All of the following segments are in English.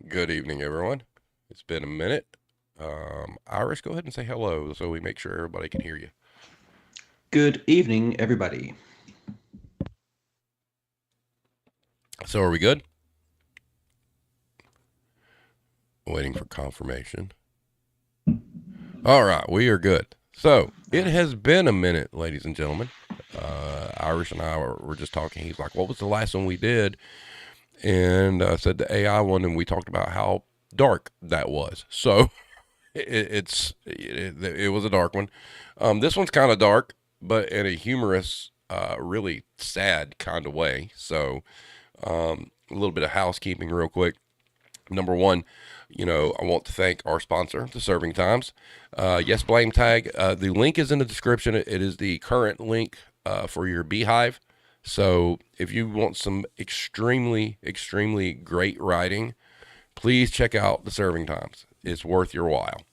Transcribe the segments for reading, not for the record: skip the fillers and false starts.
Good evening, everyone. It's been a minute. Iris, go ahead and say hello so we make sure everybody can hear you. Good evening, everybody. So, are we good? Waiting for confirmation. All right, we are good. So, it has been a minute, ladies and gentlemen. Iris and I were just talking. He's like, "What was the last one we did?" And I said the AI one, and we talked about how dark that was. So, it was a dark one. This one's kind of dark, but in a humorous, really sad kind of way. So, a little bit of housekeeping, real quick. Number one, I want to thank our sponsor, The Serving Times. Yes, Blame Tag. The link is in the description. It is the current link for your Beehive. So if you want some extremely, extremely great writing, please check out The Serving Times. It's worth your while.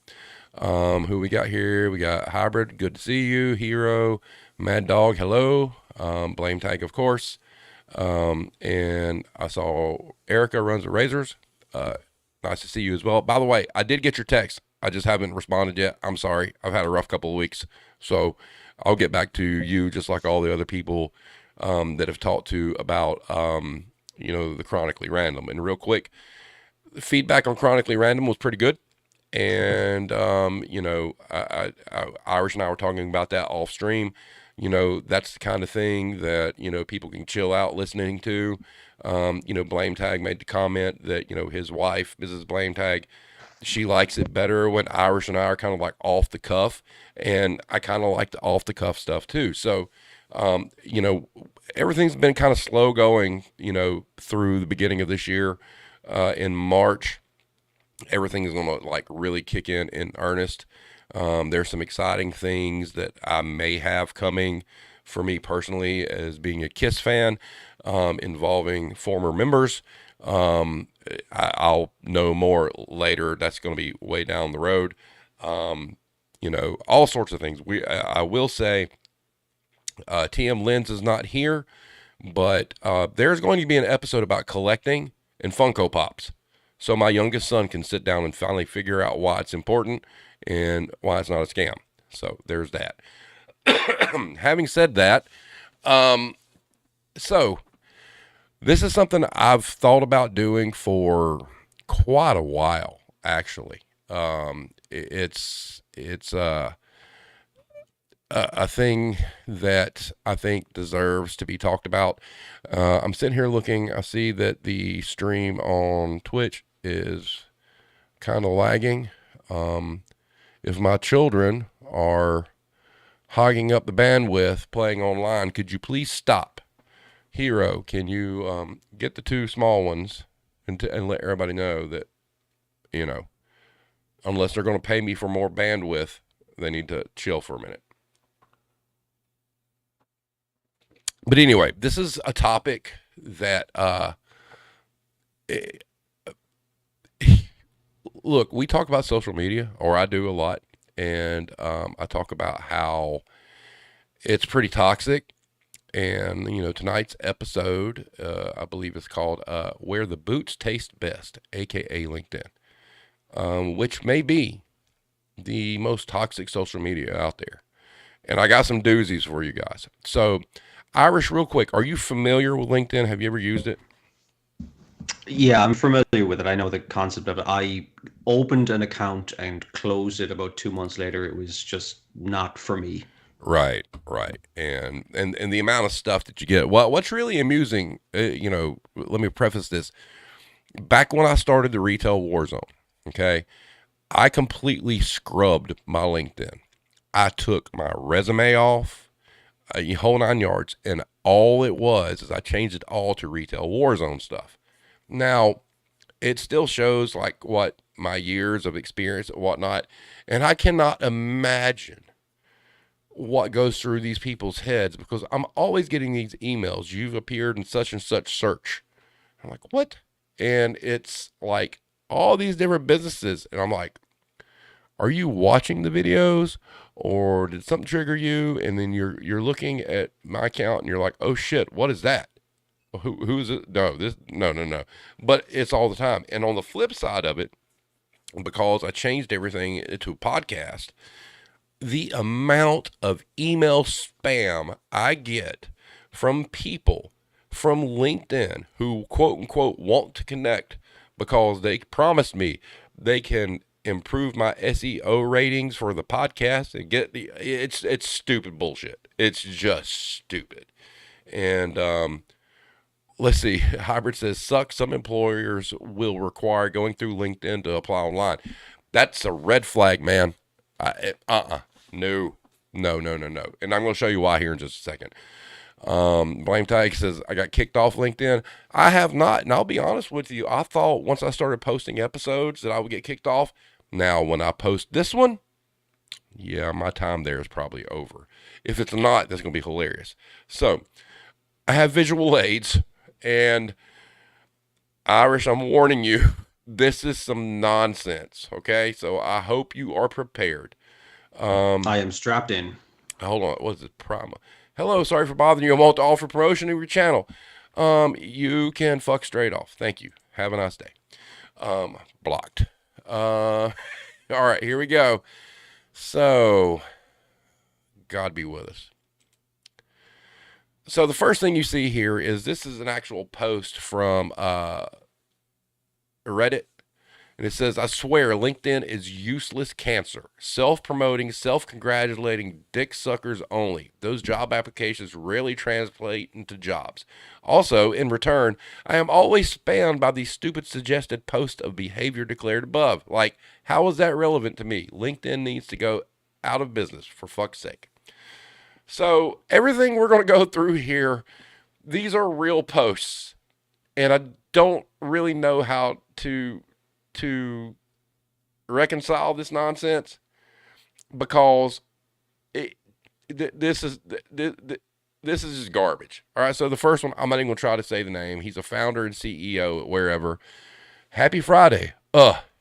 Who we got here? We got Hybrid. Good to see you. Hero. Mad Dog. Hello. Blame Tag, of course. And I saw Erica runs the Razors. Uh, Nice to see you as well. By the way, I did get your text. I just haven't responded yet. I'm sorry. I've had a rough couple of weeks. So I'll get back to you just like all the other people that have talked to about, the Chronically Random. And real quick, the feedback on Chronically Random was pretty good. And, Irish and I were talking about that off stream. That's the kind of thing that, people can chill out listening to. Blame Tag made the comment that, his wife, Mrs. Blame Tag, she likes it better when Irish and I are kind of like off the cuff. And I kind of like the off the cuff stuff too. So, um, you know, everything's been kind of slow going, through the beginning of this year. In March, everything is going to like really kick in earnest. There's some exciting things that I may have coming for me personally as being a Kiss fan, involving former members. I'll know more later. That's going to be way down the road. All sorts of things. I will say, TM Lens is not here, but there's going to be an episode about collecting and Funko Pops. So my youngest son can sit down and finally figure out why it's important and why it's not a scam. So there's that. Having said that, um, so this is something I've thought about doing for quite a while, actually. It's a thing that I think deserves to be talked about. I'm sitting here looking. I see that the stream on Twitch is kind of lagging. Um, if my children are hogging up the bandwidth playing online, could you please stop? Hero, can you get the two small ones and let everybody know that, you know, unless they're going to pay me for more bandwidth, they need to chill for a minute. But anyway, this is a topic that, eh, look, we talk about social media, or I do a lot, and I talk about how it's pretty toxic. And tonight's episode, I believe, is called "Where the Boots Taste Best," aka LinkedIn, which may be the most toxic social media out there. And I got some doozies for you guys. So, Irish, real quick, are you familiar with LinkedIn? Have you ever used it? Yeah, I'm familiar with it. I know the concept of it. I opened an account and closed it about 2 months later. It was just not for me. Right, right, and the amount of stuff that you get. Well, what's really amusing, let me preface this. Back when I started the retail war zone, okay, I completely scrubbed my LinkedIn. I took my resume off, whole 9 yards, and all it was is I changed it all to retail war zone stuff. Now, it still shows like what my years of experience and whatnot, and I cannot imagine what goes through these people's heads because I'm always getting these emails. You've appeared in such and such search. I'm like, what? And it's like all these different businesses, and I'm like, are you watching the videos, or did something trigger you? And then you're looking at my account, and you're like, oh shit, what is that? Who is it? No. But it's all the time. And on the flip side of it, because I changed everything into a podcast, the amount of email spam I get from people from LinkedIn who quote unquote want to connect because they promised me they can improve my SEO ratings for the podcast and get the it's stupid bullshit. It's just stupid. And let's see. Hybrid says sucks. Some employers will require going through LinkedIn to apply online. That's a red flag, man. No, no. And I'm going to show you why here in just a second. Blame Tag says, I got kicked off LinkedIn. I have not. And I'll be honest with you. I thought once I started posting episodes that I would get kicked off. Now, when I post this one, yeah, my time there is probably over. If it's not, that's going to be hilarious. So, I have visual aids, and Irish, I'm warning you, this is some nonsense, okay? So, I hope you are prepared. I am strapped in. Hold on, what is it? Prima. Hello, sorry for bothering you. I want to offer promotion of your channel. You can fuck straight off. Thank you. Have a nice day. Blocked. All right, here we go. So, God be with us. So the first thing you see here is this is an actual post from Reddit. And it says, I swear LinkedIn is useless cancer. Self-promoting, self-congratulating dick suckers only. Those job applications rarely translate into jobs. Also, in return, I am always spammed by these stupid suggested posts of behavior declared above. Like, how is that relevant to me? LinkedIn needs to go out of business, for fuck's sake. So, everything we're going to go through here, these are real posts. And I don't really know how to reconcile this nonsense because this is just garbage. All right, so the first one, I'm not even going to try to say the name. He's a founder and CEO at wherever. Happy Friday.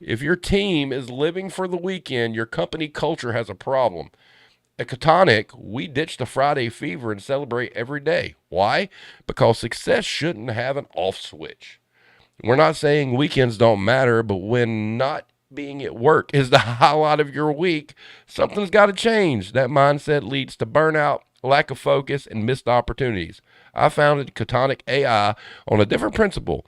If your team is living for the weekend, your company culture has a problem. At Catonic, we ditch the Friday fever and celebrate every day. Why? Because success shouldn't have an off switch. We're not saying weekends don't matter, but when not being at work is the highlight of your week, something's got to change. That mindset leads to burnout, lack of focus, and missed opportunities. I founded Catonic AI on a different principle,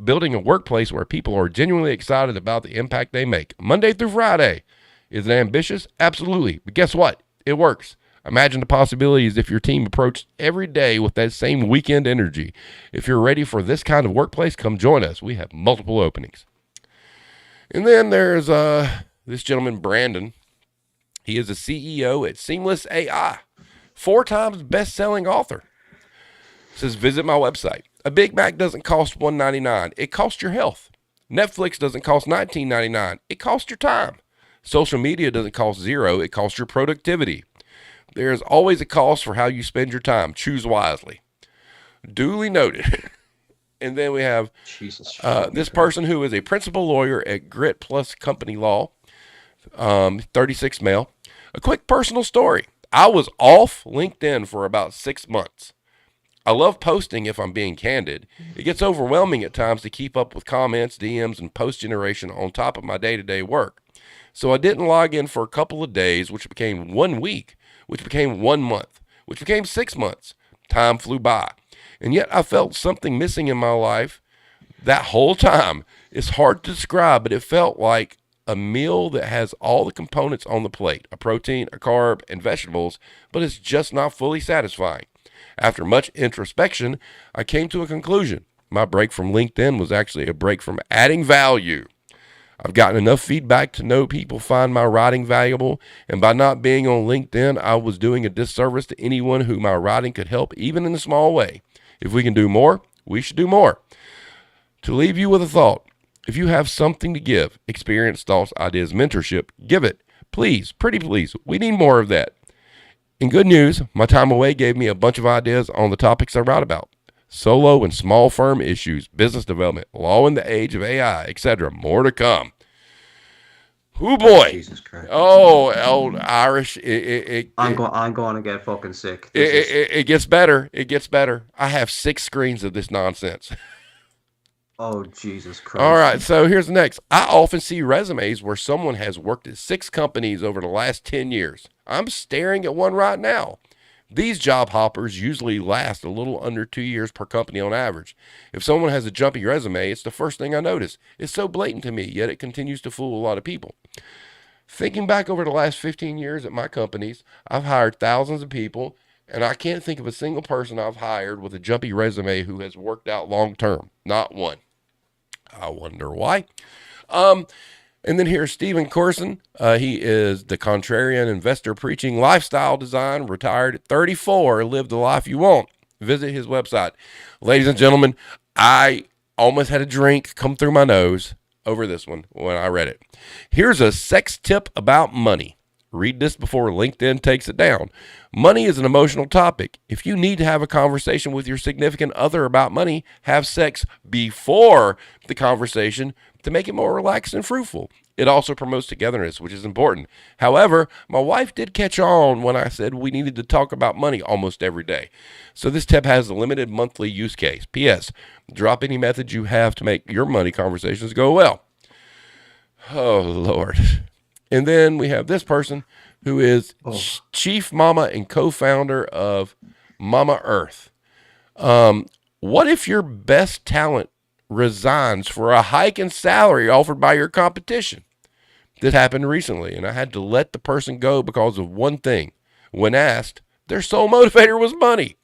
building a workplace where people are genuinely excited about the impact they make. Monday through Friday. Is it ambitious? Absolutely. But guess what? It works. Imagine the possibilities if your team approached every day with that same weekend energy. If you're ready for this kind of workplace, come join us. We have multiple openings. And then there's this gentleman, Brandon. He is a CEO at Seamless AI, 4 times best-selling author. Says, visit my website. A Big Mac doesn't cost $1.99. It costs your health. Netflix doesn't cost $19.99. It costs your time. Social media doesn't cost $0. It costs your productivity. There is always a cost for how you spend your time. Choose wisely. Duly noted. And then we have this person who is a principal lawyer at Grit Plus Company Law, 36 male. A quick personal story. I was off LinkedIn for about 6 months. I love posting if I'm being candid. It gets overwhelming at times to keep up with comments, DMs, and post generation on top of my day-to-day work. So I didn't log in for a couple of days, which became 1 week, which became 1 month, which became 6 months. Time flew by. And yet I felt something missing in my life that whole time. It's hard to describe, but it felt like a meal that has all the components on the plate, a protein, a carb, and vegetables, but it's just not fully satisfying. After much introspection, I came to a conclusion. My break from LinkedIn was actually a break from adding value. I've gotten enough feedback to know people find my writing valuable, and by not being on LinkedIn, I was doing a disservice to anyone who my writing could help, even in a small way. If we can do more, we should do more. To leave you with a thought, if you have something to give, experience, thoughts, ideas, mentorship, give it. Please, pretty please, we need more of that. In good news, my time away gave me a bunch of ideas on the topics I write about. Solo and small firm issues, business development, law in the age of AI, etc. More to come. Whoo Oh boy. Jesus Christ! Oh, old Irish. I'm going to get fucking sick. It, This is. it gets better. It gets better. I have 6 screens of this nonsense. Oh Jesus All Christ! right, so here's the next. I often see resumes where someone has worked at 6 companies over the last 10 years. I'm staring at one right now. These job hoppers usually last a little under 2 years per company on average. If someone has a jumpy resume, it's the first thing I notice. It's so blatant to me, yet it continues to fool a lot of people. Thinking back over the last 15 years at my companies, I've hired thousands of people, and I can't think of a single person I've hired with a jumpy resume who has worked out long term. Not one. I wonder why. Um, and then here's Stephen Corson. He is the contrarian investor preaching lifestyle design, retired at 34, live the life you want. Visit his website. Ladies and gentlemen, I almost had a drink come through my nose over this one when I read it. Here's a sex tip about money. Read this before LinkedIn takes it down. Money is an emotional topic. If you need to have a conversation with your significant other about money, have sex before the conversation to make it more relaxed and fruitful. It also promotes togetherness, which is important. However, my wife did catch on when I said we needed to talk about money almost every day. So this tip has a limited monthly use case. P.S. Drop any methods you have to make your money conversations go well. Oh, Lord. And then we have this person who is Oh, chief mama and co-founder of Mama Earth. What if your best talent resigns for a hike in salary offered by your competition? This happened recently, and I had to let the person go because of one thing. When asked, their sole motivator was money.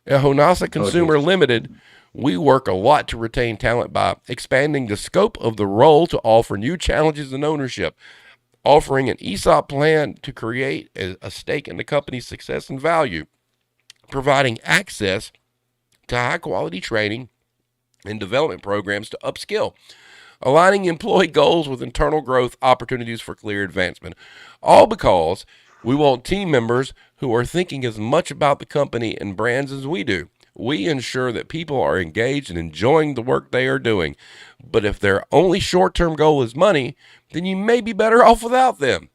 At Honasa oh Consumer Jesus! Limited, we work a lot to retain talent by expanding the scope of the role to offer new challenges and ownership, offering an ESOP plan to create a stake in the company's success and value, providing access to high quality training and development programs to upskill, aligning employee goals with internal growth opportunities for clear advancement. All because we want team members who are thinking as much about the company and brands as we do. We ensure that people are engaged and enjoying the work they are doing. But if their only short term goal is money, then you may be better off without them.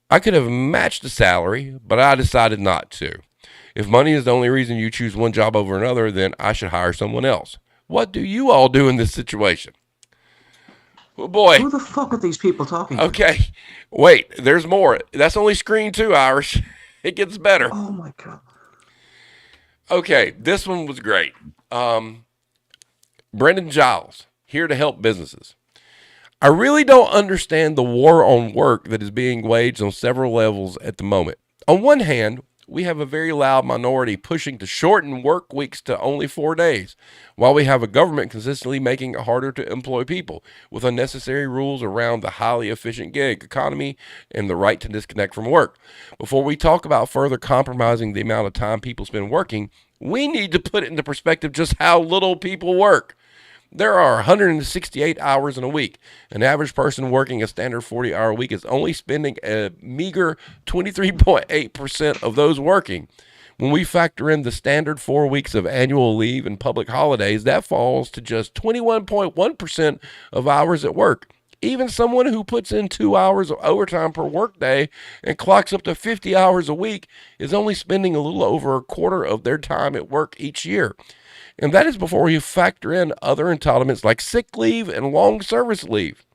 I could have matched the salary, but I decided not to. If money is the only reason you choose one job over another, then I should hire someone else. What do you all do in this situation? Oh boy. Who the fuck are these people talking to? Okay. Wait, there's more. That's only screen two, Irish. It gets better. Oh my God! Okay, this one was great. Brendan Giles, here to help businesses. I really don't understand the war on work that is being waged on several levels at the moment. On one hand, we have a very loud minority pushing to shorten work weeks to only 4 days, while we have a government consistently making it harder to employ people with unnecessary rules around the highly efficient gig economy and the right to disconnect from work. Before we talk about further compromising the amount of time people spend working, we need to put into perspective just how little people work. There are 168 hours in a week. An average person working a standard 40-hour week is only spending a meager 23.8% of those working. When we factor in the standard 4 weeks of annual leave and public holidays, that falls to just 21.1% of hours at work. Even someone who puts in 2 hours of overtime per workday and clocks up to 50 hours a week is only spending a little over a quarter of their time at work each year. And that is before you factor in other entitlements like sick leave and long service leave.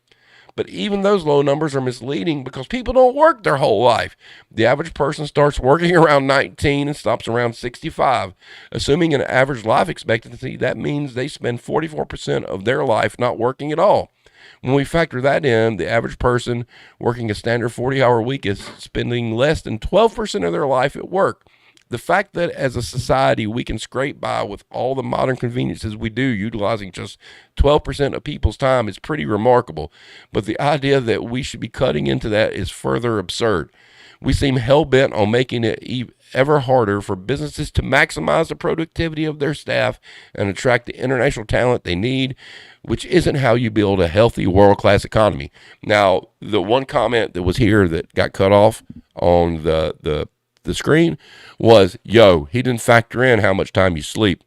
But even those low numbers are misleading because people don't work their whole life. The average person starts working around 19 and stops around 65. Assuming an average life expectancy, that means they spend 44% of their life not working at all. When we factor that in, the average person working a standard 40-hour week is spending less than 12% of their life at work. The fact that as a society we can scrape by with all the modern conveniences we do, utilizing just 12% of people's time, is pretty remarkable. But the idea that we should be cutting into that is further absurd. We seem hell-bent on making it ever harder for businesses to maximize the productivity of their staff and attract the international talent they need, which isn't how you build a healthy world-class economy. Now, the one comment that was here that got cut off on the screen was, yo, he didn't factor in how much time you sleep.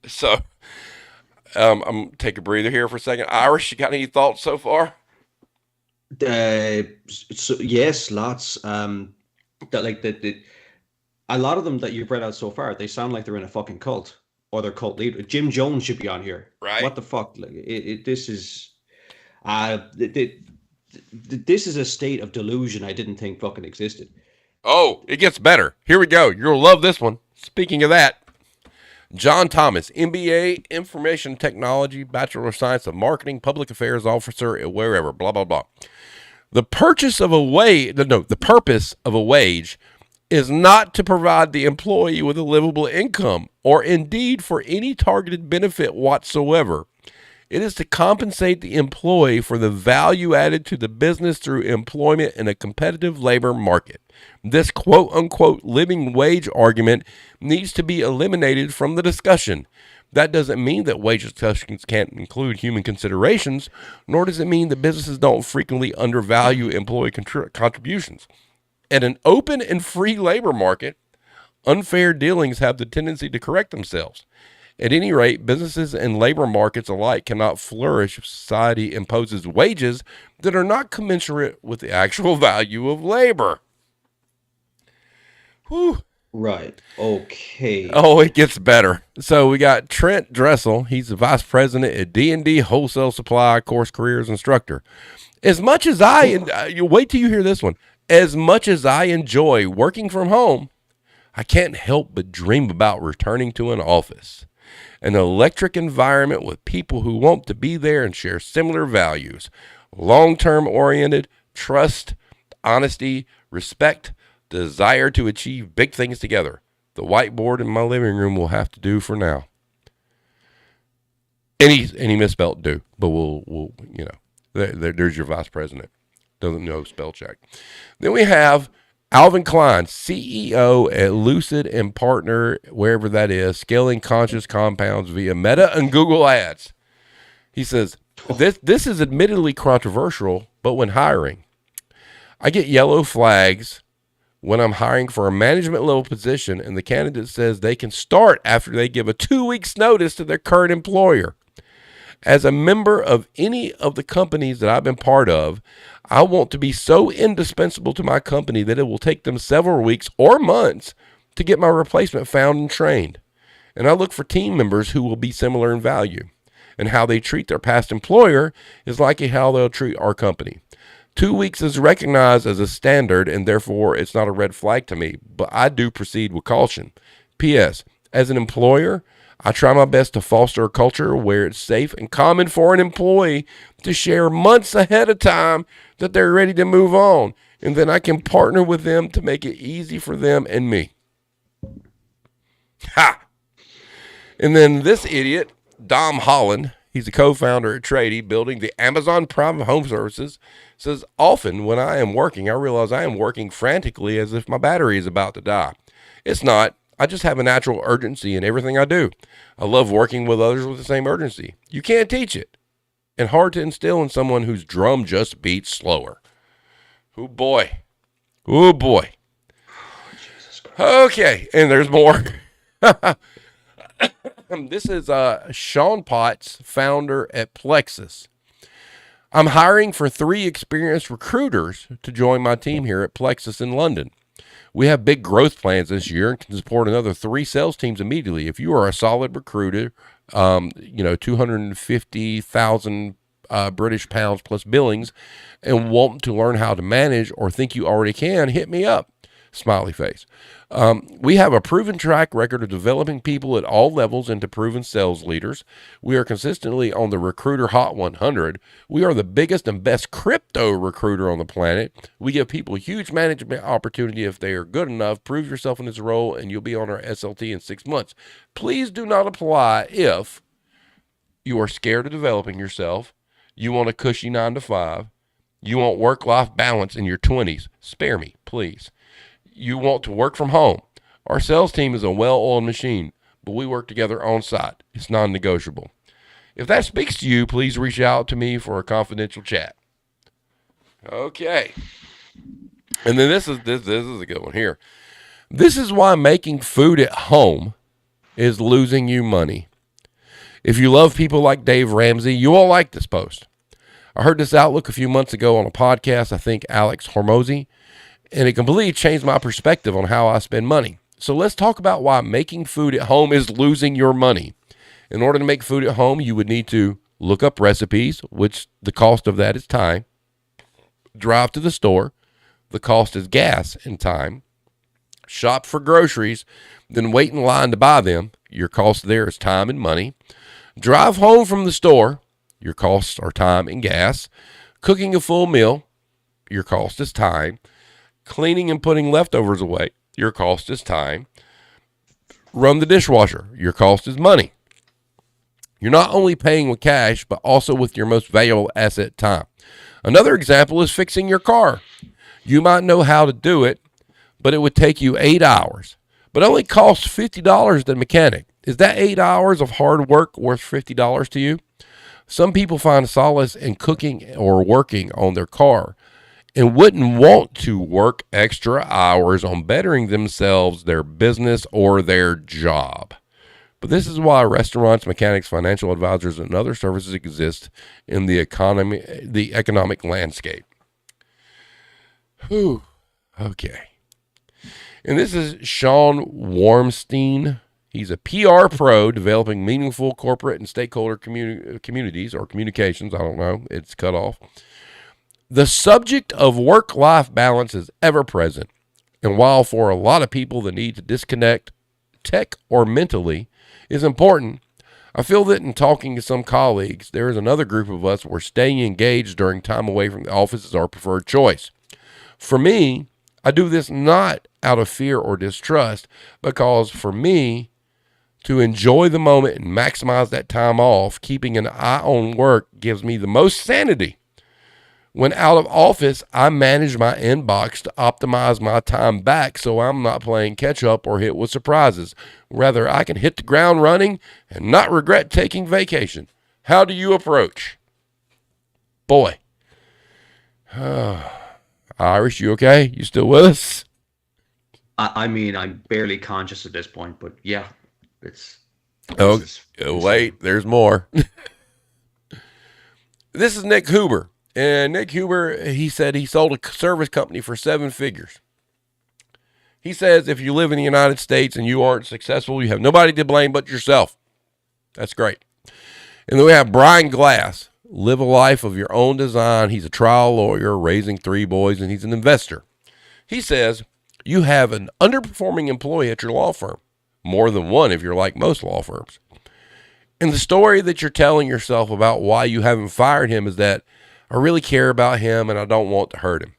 So I'm gonna take a breather here for a second. Irish, you got any thoughts so far? So yes, lots. That like the a lot of them that you've read out so far, they sound like they're in a fucking cult or their cult leader. Jim Jones should be on here. Right? What the fuck? Like this is uh th- th- this is a state of delusion I didn't think fucking existed. Oh, it gets better. Here we go. You'll love this one. Speaking of that, John Thomas, MBA, Information Technology, Bachelor of Science of Marketing, Public Affairs Officer, wherever, blah, blah, blah. The purchase of a wage, no, the purpose of a wage is not to provide the employee with a livable income or indeed for any targeted benefit whatsoever. It is to compensate the employee for the value added to the business through employment in a competitive labor market. This quote unquote living wage argument needs to be eliminated from the discussion. That doesn't mean that wage discussions can't include human considerations, nor does it mean that businesses don't frequently undervalue employee contributions. At an open and free labor market, unfair dealings have the tendency to correct themselves. At any rate, businesses and labor markets alike cannot flourish if society imposes wages that are not commensurate with the actual value of labor. Whew. Right. Okay. Oh, it gets better. So we got Trent Dressel. He's the vice president at D&D Wholesale Supply Course Careers Instructor. As much as you wait till you hear this one. As much as I enjoy working from home, I can't help but dream about returning to an office, an electric environment with people who want to be there and share similar values, long-term oriented, trust, honesty, respect, desire to achieve big things together. The whiteboard in my living room will have to do for now. And he misspelled do, but we'll there's your vice president. Doesn't know spell check. Then we have Alvin Klein, CEO at Lucid and partner, wherever that is, scaling conscious compounds via Meta and Google Ads. He says, this is admittedly controversial, but when hiring, I get yellow flags when I'm hiring for a management level position and the candidate says they can start after they give a 2 weeks notice to their current employer. As a member of any of the companies that I've been part of, I want to be so indispensable to my company that it will take them several weeks or months to get my replacement found and trained. And I look for team members who will be similar in value. And how they treat their past employer is likely how they'll treat our company. 2 weeks is recognized as a standard, and therefore it's not a red flag to me, but I do proceed with caution. P.S. As an employer, I try my best to foster a culture where it's safe and common for an employee to share months ahead of time that they're ready to move on, and then I can partner with them to make it easy for them and me. Ha! And then this idiot, Dom Holland, he's a co-founder at Trady, building the Amazon Prime Home Services, says, often when I am working, I realize I am working frantically as if my battery is about to die. It's not. I just have a natural urgency in everything I do. I love working with others with the same urgency. You can't teach it. And hard to instill in someone whose drum just beats slower. Oh boy. Oh boy. Jesus Christ. Okay, and there's more. This is Sean Potts, founder at Plexus. I'm hiring for 3 experienced recruiters to join my team here at Plexus in London. We have big growth plans this year and can support another 3 sales teams immediately. If you are a solid recruiter, 250,000 British pounds plus billings, and want to learn how to manage or think you already can, hit me up. Smiley face. We have a proven track record of developing people at all levels into proven sales leaders. We are consistently on the Recruiter Hot 100. We are the biggest and best crypto recruiter on the planet. We give people huge management opportunity if they are good enough. Prove yourself in this role and you'll be on our SLT in 6 months. Please do not apply if you are scared of developing yourself, you want a cushy 9 to 5, you want work-life balance in your 20s. Spare me, please. You want to work from home. Our sales team is a well-oiled machine, but we work together on site. It's non-negotiable. If that speaks to you, please reach out to me for a confidential chat. Okay. And then this is a good one here. This is why making food at home is losing you money. If you love people like Dave Ramsey, you won't like this post. I heard this outlook a few months ago on a podcast, I think Alex Hormozy, and it completely changed my perspective on how I spend money. So let's talk about why making food at home is losing your money. In order to make food at home, you would need to look up recipes, which the cost of that is time. Drive to the store, the cost is gas and time. Shop for groceries, then wait in line to buy them. Your cost there is time and money. Drive home from the store, your costs are time and gas. Cooking a full meal, your cost is time. Cleaning and putting leftovers away, your cost is time. Run the dishwasher, your cost is money. You're not only paying with cash, but also with your most valuable asset, time. Another example is fixing your car. You might know how to do it, but it would take you 8 hours, but only costs $50 to the mechanic. Is that 8 hours of hard work worth $50 to you? Some people find solace in cooking or working on their car and wouldn't want to work extra hours on bettering themselves, their business, or their job. But this is why restaurants, mechanics, financial advisors, and other services exist in the economic landscape. Whew. Okay. And this is Sean Warmstein. He's a PR pro developing meaningful corporate and stakeholder communities or communications. I don't know. It's cut off. The subject of work-life balance is ever present. And while for a lot of people the need to disconnect, tech or mentally, is important, I feel that in talking to some colleagues, there is another group of us where staying engaged during time away from the office is our preferred choice. For me, I do this not out of fear or distrust, because for me, to enjoy the moment and maximize that time off, keeping an eye on work gives me the most sanity. When out of office, I manage my inbox to optimize my time back so I'm not playing catch up or hit with surprises. Rather, I can hit the ground running and not regret taking vacation. How do you approach? Boy. Irish, you okay? You still with us? I mean, I'm barely conscious at this point, but yeah, it's. Oh, This is wait, there's more. This is Nick Huber. And Nick Huber, he said he sold a service company for 7 figures. He says if you live in the United States and you aren't successful, you have nobody to blame but yourself. That's great. And then we have Brian Glass. Live a life of your own design. He's a trial lawyer raising 3 boys, and he's an investor. He says you have an underperforming employee at your law firm. More than one if you're like most law firms. And the story that you're telling yourself about why you haven't fired him is that I really care about him and I don't want to hurt him.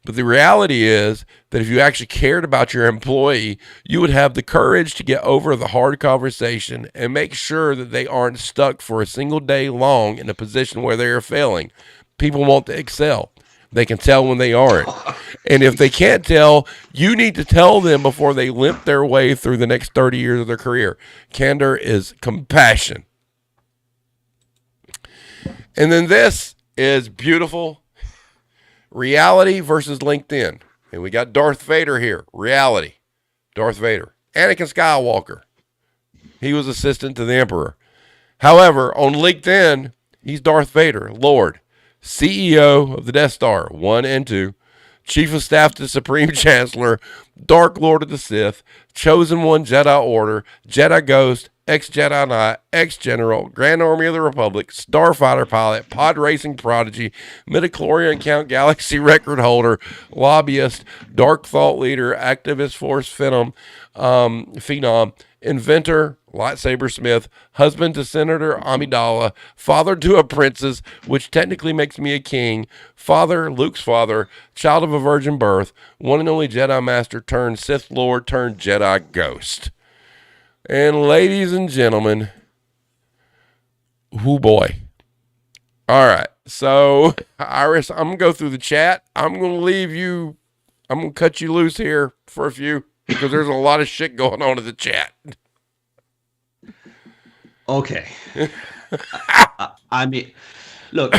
But the reality is that if you actually cared about your employee, you would have the courage to get over the hard conversation and make sure that they aren't stuck for a single day long in a position where they are failing. People want to excel. They can tell when they aren't. And if they can't tell, you need to tell them before they limp their way through the next 30 years of their career. Candor is compassion. And then this is beautiful. Reality versus LinkedIn. And we got Darth Vader here. Reality. Darth Vader. Anakin Skywalker. He was assistant to the Emperor. However, on LinkedIn, he's Darth Vader, Lord, CEO of the Death Star 1 and 2, Chief of Staff to the Supreme Chancellor, Dark Lord of the Sith, Chosen One Jedi Order, Jedi Ghost, ex-Jedi Knight, ex-General, Grand Army of the Republic, Starfighter Pilot, Pod Racing Prodigy, Midichlorian Count Galaxy Record Holder, Lobbyist, Dark Thought Leader, Activist Force Phenom, Inventor, Lightsaber Smith, husband to Senator Amidala, father to a princess, which technically makes me a king, father, Luke's father, child of a virgin birth, one and only Jedi Master turned Sith Lord turned Jedi Ghost. And ladies and gentlemen, oh boy. All right. So, Iris, I'm going to go through the chat. I'm going to cut you loose here for a few because there's a lot of shit going on in the chat. Okay. I mean, look,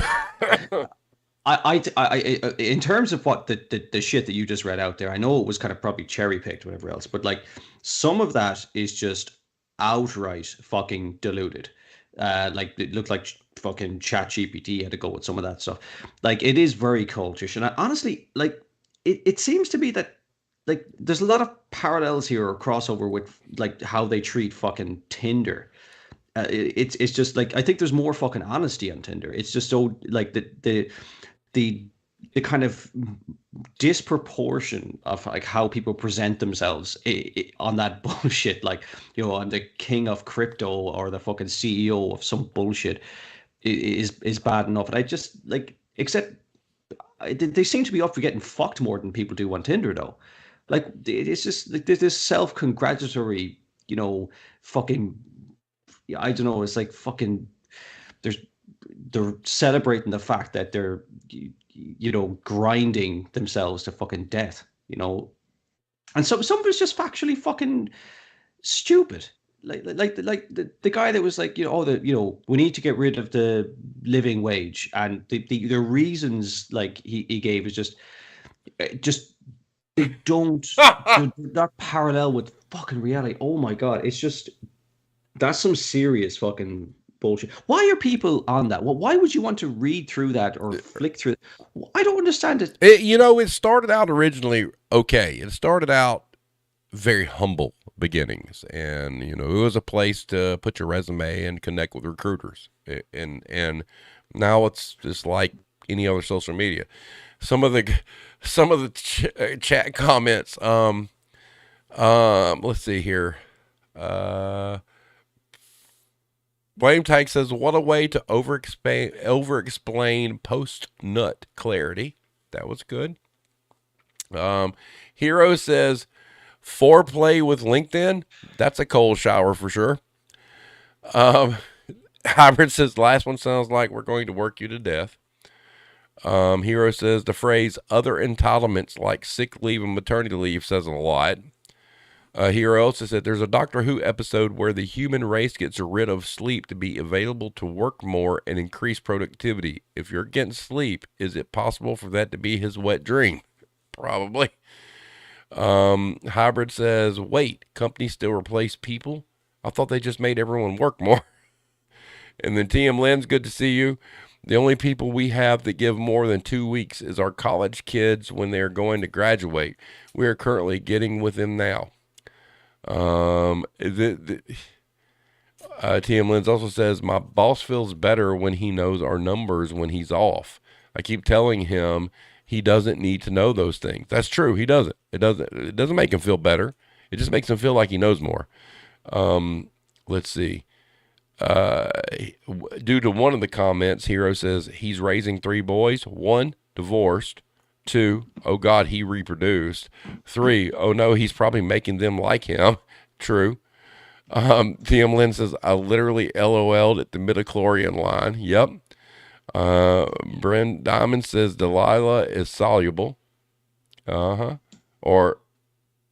I, in terms of what the shit that you just read out there, I know it was kind of probably cherry picked, whatever else, but like some of that is just outright fucking diluted. Like it looked like fucking Chat GPT had to go with some of that stuff. Like it is very cultish, and I, honestly, like it seems to be that like there's a lot of parallels here or crossover with like how they treat fucking Tinder. It's just like I think there's more fucking honesty on Tinder. It's just so like the the kind of disproportion of like how people present themselves on that bullshit. Like, you know, I'm the king of crypto or the fucking CEO of some bullshit is bad enough. And I just like, except they seem to be up for getting fucked more than people do on Tinder, though. Like, it's just like there's this self-congratulatory, you know, fucking, I don't know, it's like fucking, there's, they're celebrating the fact that they're, you know, grinding themselves to fucking death, you know. And some of it's just factually fucking stupid. Like the guy that was like, you know, oh, the, you know, we need to get rid of the living wage, and the reasons like he gave is just they don't, they're not parallel with fucking reality. Oh my god, it's just, that's some serious fucking bullshit. Why are people on that? Well, why would you want to read through that or flick through it? I don't understand it. You know, it started out originally okay. It started out very humble beginnings, and you know, it was a place to put your resume and connect with recruiters. And now it's just like any other social media. Some of the chat comments. Let's see here. Uh, Blame Tank says, "What a way to over explain post nut clarity." That was good. Hero says, "Foreplay with LinkedIn. That's a cold shower for sure." Um, Hybrid says, "Last one sounds like we're going to work you to death." Hero says, "The phrase other entitlements like sick leave and maternity leave says a lot." Hero also said, "There's a Doctor Who episode where the human race gets rid of sleep to be available to work more and increase productivity. If you're against sleep, is it possible for that to be his wet dream?" Probably. Hybrid says, "Wait, companies still replace people? I thought they just made everyone work more." And then TM Lynn's, "Good to see you. The only people we have that give more than 2 weeks is our college kids when they're going to graduate. We are currently getting with them now." TM Lynn's also says, "My boss feels better when he knows our numbers when he's off. I keep telling him he doesn't need to know those things." That's true. He doesn't. It doesn't make him feel better. It just makes him feel like he knows more. Let's see. Due to one of the comments, Hero says he's raising 3 boys. 1, divorced. 2, oh God, he reproduced. 3, oh no, he's probably making them like him. True. TM Lynn says, "I literally LOL'd at the midichlorian line." Yep. Bren Diamond says, "Delilah is soluble." Uh-huh. Or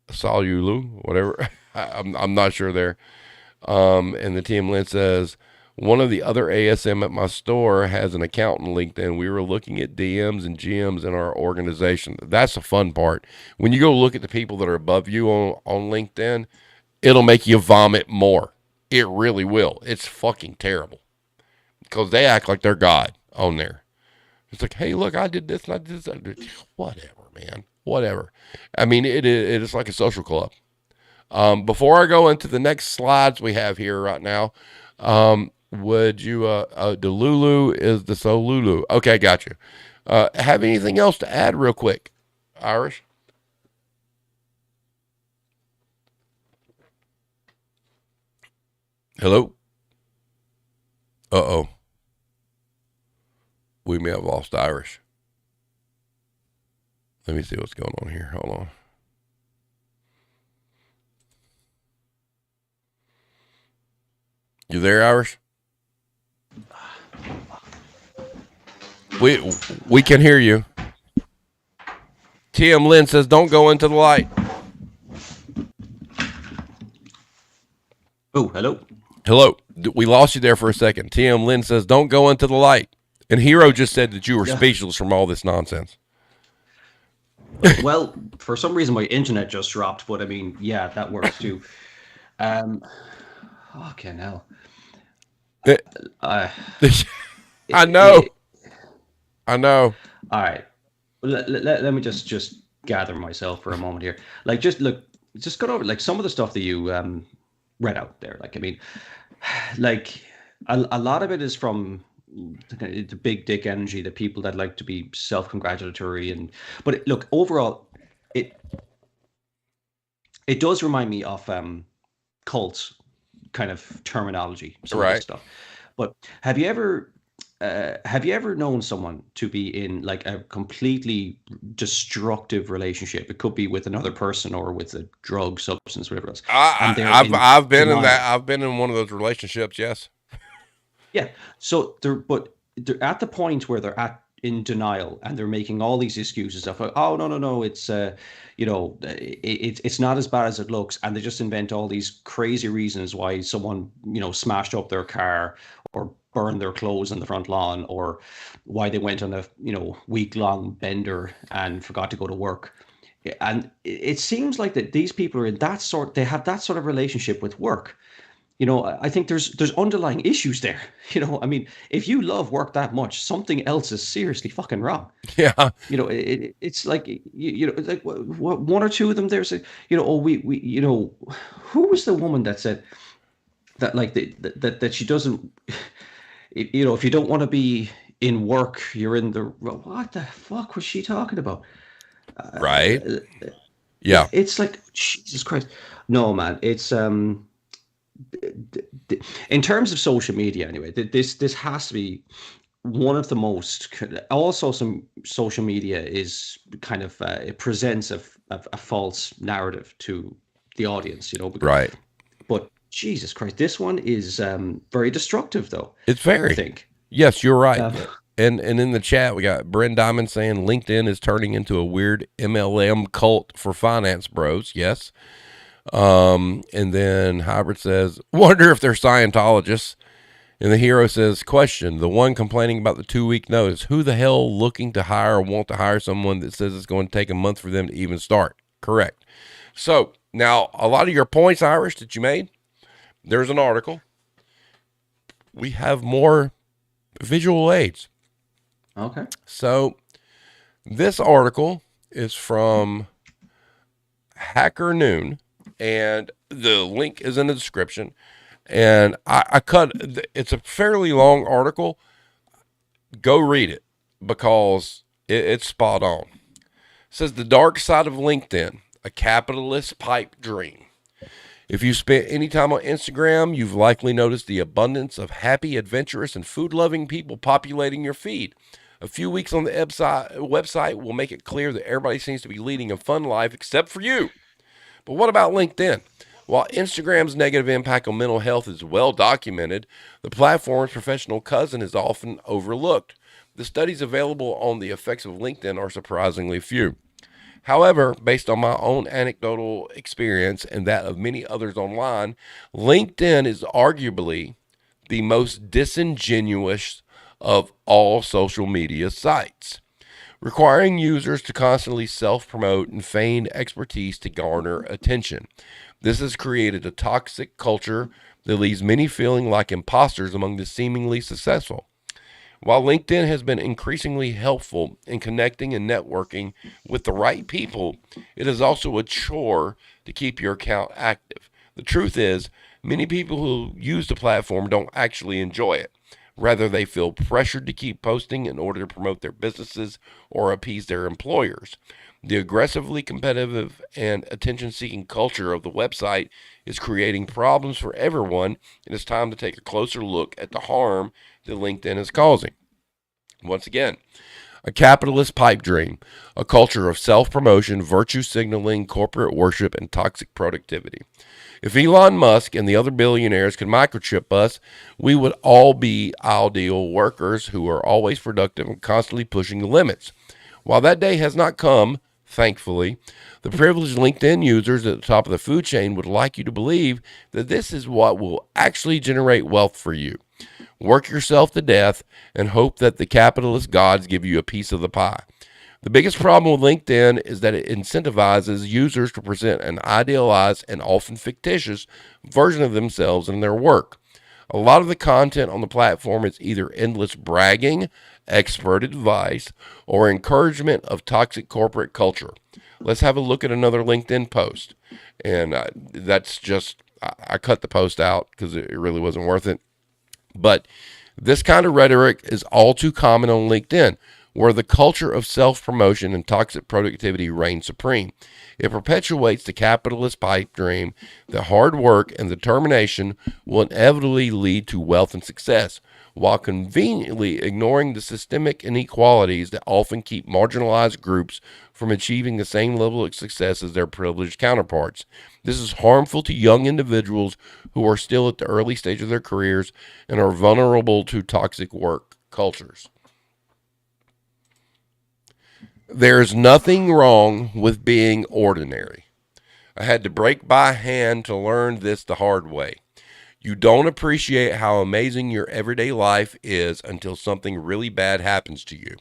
solulu, whatever. I'm not sure there. And the TM Lynn says, "One of the other ASM at my store has an account on LinkedIn. We were looking at DMs and GMs in our organization." That's the fun part. When you go look at the people that are above you on LinkedIn, it'll make you vomit more. It really will. It's fucking terrible because they act like they're God on there. It's like, "Hey, look, I did this and I did this." Whatever, man. Whatever. I mean, it is like a social club. Before I go into the next slides we have here right now, would you, Delulu is the Solulu. Okay, got you. Have anything else to add real quick, Irish? Hello? Uh-oh. We may have lost Irish. Let me see what's going on here. Hold on. You there, Irish? We can hear you. TM Lynn says, "Don't go into the light." Oh, hello. Hello. We lost you there for a second. TM Lynn says, "Don't go into the light." And Hero just said that you were speechless from all this nonsense. Well, for some reason my internet just dropped, but I mean, yeah, that works too. Fucking hell. It- Uh, I it, know. it, I know. all right. Let me just gather myself for a moment here. Like, just look, just go over like some of the stuff that you read out there. Like, I mean, like a lot of it is from the big dick energy, the people that like to be self-congratulatory, and but look, overall, it it does remind me of cults kind of terminology, some of this Right. stuff. But have you ever have you ever known someone to be in like a completely destructive relationship? It could be with another person or with a drug, substance, whatever else, and they're I've in I've been in that. denial. I've been in one of those relationships. Yes. Yeah. So they're at the point where they're at in denial and they're making all these excuses of, oh, no, no, no, it's it's not as bad as it looks, and they just invent all these crazy reasons why someone, smashed up their car or burned their clothes on the front lawn, or why they went on a, week long bender and forgot to go to work. And it seems like that these people are in that sort, they have that sort of relationship with work. I think there's underlying issues there. I mean, if you love work that much, something else is seriously fucking wrong. Yeah. It's like, like one or two of them. There's a, oh, we who was the woman that said that, like, that she doesn't, if you don't want to be in work, you're in the, what the fuck was she talking about? Right. Yeah, Yeah. it's like, Jesus Christ. No, man, it's in terms of social media anyway, this has to be one of the most, also some social media is kind of it presents a false narrative to the audience, Right. but Jesus Christ, this one is very destructive though, It's I very. think. Yes, you're right. um, And in the chat we got Brent Diamond saying LinkedIn is turning into a weird MLM cult for finance bros. Yes. And then Hybrid says, wonder if they're Scientologists. And the hero says, question, the one complaining about the 2 week notice, who the hell looking to hire or want to hire someone that says it's going to take a month for them to even start? Correct. So now a lot of your points, Irish, that you made, there's an article. We have more visual aids. okay. So this article is from Hacker Noon, and the link is in the description. And I cut, it's a fairly long article. Go read it because it's spot on. It says the dark side of LinkedIn, a capitalist pipe dream. If you spent any time on Instagram, you've likely noticed the abundance of happy, adventurous, and food-loving people populating your feed. A few weeks on the website will make it clear that everybody seems to be leading a fun life except for you. But what about LinkedIn? While Instagram's negative impact on mental health is well documented, the platform's professional cousin is often overlooked. The studies available on the effects of LinkedIn are surprisingly few. However, based on my own anecdotal experience and that of many others online, LinkedIn is arguably the most disingenuous of all social media sites, requiring users to constantly self promote and feign expertise to garner attention. This has created a toxic culture that leaves many feeling like imposters among the seemingly successful. While LinkedIn has been increasingly helpful in connecting and networking with the right people, it is also a chore to keep your account active. The truth is, many people who use the platform don't actually enjoy it. Rather, they feel pressured to keep posting in order to promote their businesses or appease their employers. The aggressively competitive and attention seeking culture of the website is creating problems for everyone, and it's time to take a closer look at the harm that LinkedIn is causing. Once again, a capitalist pipe dream, a culture of self promotion, virtue signaling, corporate worship, and toxic productivity. If Elon Musk and the other billionaires could microchip us, we would all be ideal workers who are always productive and constantly pushing the limits. While that day has not come, thankfully, the privileged LinkedIn users at the top of the food chain would like you to believe that this is what will actually generate wealth for you. Work yourself to death and hope that the capitalist gods give you a piece of the pie. The biggest problem with LinkedIn is that it incentivizes users to present an idealized and often fictitious version of themselves and their work. A lot of the content on the platform is either endless bragging, expert advice, or encouragement of toxic corporate culture. Let's have a look at another LinkedIn post. And that's just, I cut the post out because it really wasn't worth it. But this kind of rhetoric is all too common on LinkedIn, where the culture of self promotion and toxic productivity reigns supreme. It perpetuates the capitalist pipe dream that hard work and determination will inevitably lead to wealth and success, while conveniently ignoring the systemic inequalities that often keep marginalized groups from achieving the same level of success as their privileged counterparts. This is harmful to young individuals who are still at the early stage of their careers and are vulnerable to toxic work cultures. There's nothing wrong with being ordinary. I had to break by hand to learn this the hard way. You don't appreciate how amazing your everyday life is until something really bad happens to you.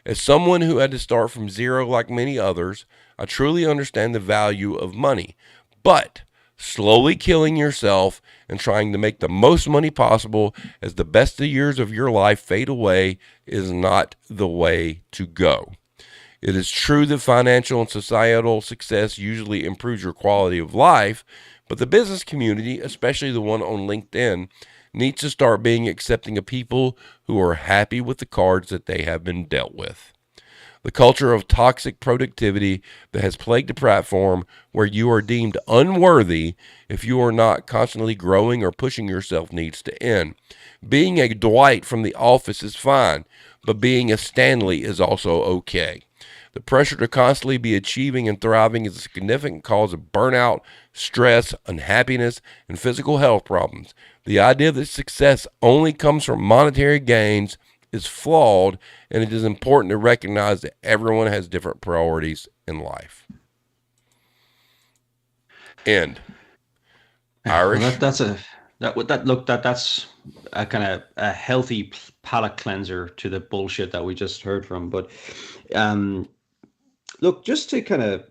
As someone who had to start from zero like many others, I truly understand the value of money. But slowly killing yourself and trying to make the most money possible as the best years of your life fade away is not the way to go. It is true that financial and societal success usually improves your quality of life, but the business community, especially the one on LinkedIn, needs to start being accepting of people who are happy with the cards that they have been dealt with. The culture of toxic productivity that has plagued the platform, where you are deemed unworthy if you are not constantly growing or pushing yourself, needs to end. Being a Dwight from the office is fine, but being a Stanley is also okay. The pressure to constantly be achieving and thriving is a significant cause of burnout, stress, unhappiness, and physical health problems. The idea that success only comes from monetary gains is flawed, and it is important to recognize that everyone has different priorities in life. End. Well, Irish. that's a kind of a healthy palate cleanser to the bullshit that we just heard from. But um, look, just to kind of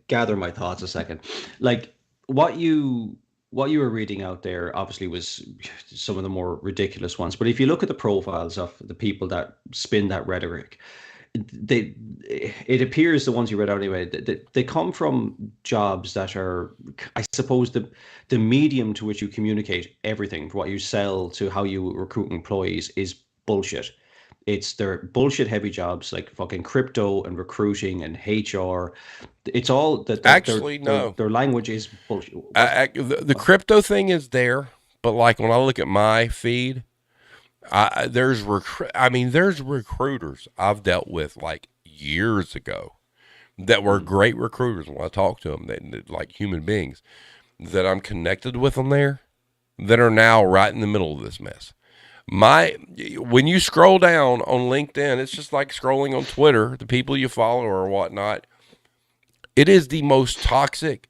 gather my thoughts a second, like what you what you were reading out there obviously was some of the more ridiculous ones. But if you look at the profiles of the people that spin that rhetoric, they it appears the ones you read out anyway, they come from jobs that are, I suppose, the medium to which you communicate everything, from what you sell to how you recruit employees, is bullshit. It's their bullshit heavy jobs like fucking crypto and recruiting and HR. It's all that Actually, no. their language is bullshit. What? The crypto thing is there, but like when I look at my feed, there's recruiters I've dealt with like years ago that were great recruiters when I talk to them, that like human beings that I'm connected with on there, that are now right in the middle of this mess. My When you scroll down on LinkedIn, it's just like scrolling on Twitter, the people you follow or whatnot. It is the most toxic,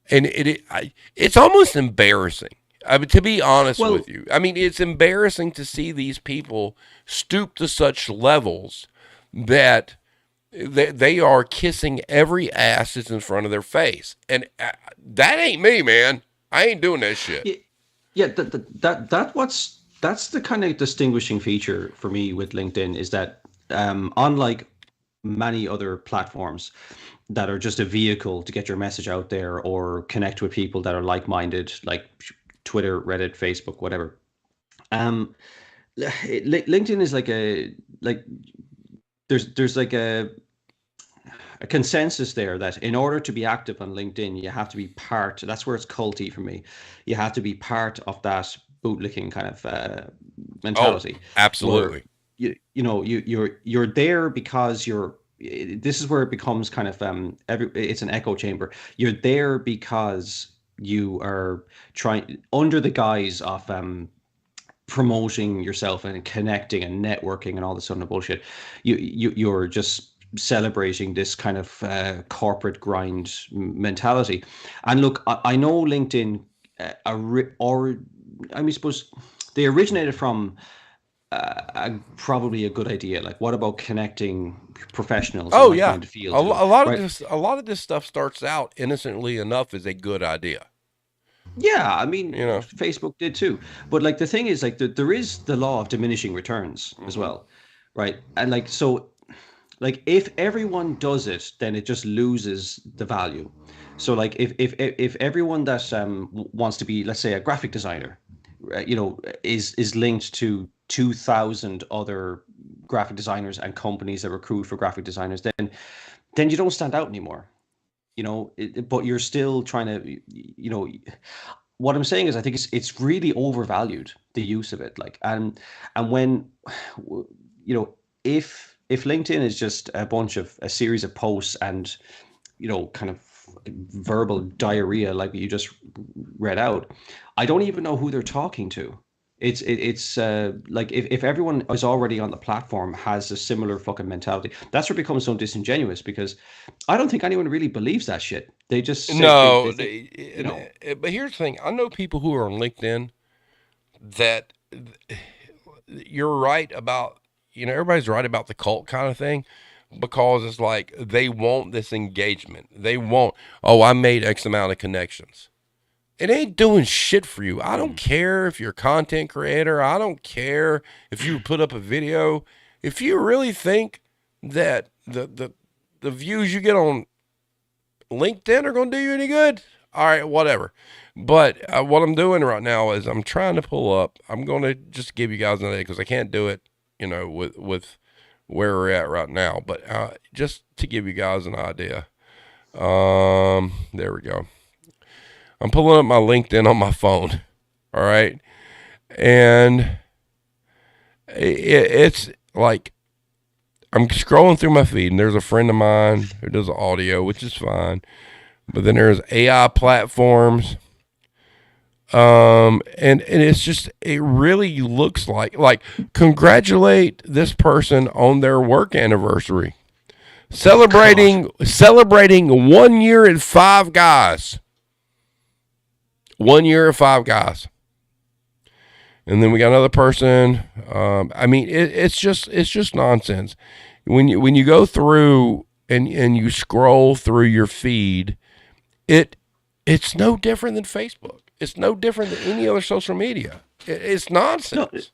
and it's almost embarrassing. I mean, to be honest Well, with you, I mean, it's embarrassing to see these people stoop to such levels that they are kissing every ass that's in front of their face, and that ain't me, man. I ain't doing that shit. yeah, yeah, that's the kind of distinguishing feature for me with LinkedIn, is that unlike many other platforms that are just a vehicle to get your message out there or connect with people that are like-minded, like Twitter, Reddit, Facebook, whatever. Um, LinkedIn is like there's like a consensus there that in order to be active on LinkedIn, you have to be part. That's where it's culty for me. You have to be part of that bootlicking kind of Oh, mentality, where absolutely. you're there because you're. This is where it becomes kind of it's an echo chamber. You're there because you are trying, under the guise of promoting yourself and connecting and networking and all this sort of bullshit. You're just celebrating this kind of corporate grind mentality. And look, I know LinkedIn, or I mean, suppose they originated from probably a good idea. Like, what about connecting professionals in Oh yeah, like-minded fields, a lot of right? this stuff starts out innocently enough as a good idea. Yeah, I mean, You know. Facebook did too. But like the thing is, like there is the law of diminishing returns as Hmm. well, right? And like so, like if everyone does it, then it just loses the value. So like if everyone that wants to be, let's say, a graphic designer, is linked to 2,000 other graphic designers and companies that recruit for graphic designers, then you don't stand out anymore. But you're still trying to, what I'm saying is I think it's really overvalued, the use of it. Like, and when you know if LinkedIn is just a series of posts and kind of verbal diarrhea like you just read out, I don't even know who they're talking to. It's like if everyone is already on the platform has a similar fucking mentality, that's where it becomes so disingenuous because I don't think anyone really believes that shit. They just say they No, think, but here's the thing. I know people who are on LinkedIn that you're right about. Everybody's right about the cult kind of thing because it's like they want this engagement. They want, oh, I made X amount of connections. It ain't doing shit for you. I don't mm, care if you're a content creator. I don't care if you put up a video. If you really think that the views you get on LinkedIn are going to do you any good, all right, whatever. But what I'm doing right now is I'm trying to pull up. I'm going to just give you guys an idea because I can't do it, with where we're at right now. But just to give you guys an idea. There we go. I'm pulling up my LinkedIn on my phone. All right. And it's like I'm scrolling through my feed and there's a friend of mine who does audio, which is fine. But then there's AI platforms. And it's just, it really looks like congratulate this person on their work anniversary. oh God. Celebrating 1 year and Five Guys. 1 year of Five Guys. And then we got another person. I mean, it's just nonsense. When you go through and you scroll through your feed, it it's no different than Facebook. It's no different than any other social media. It's No, nonsense.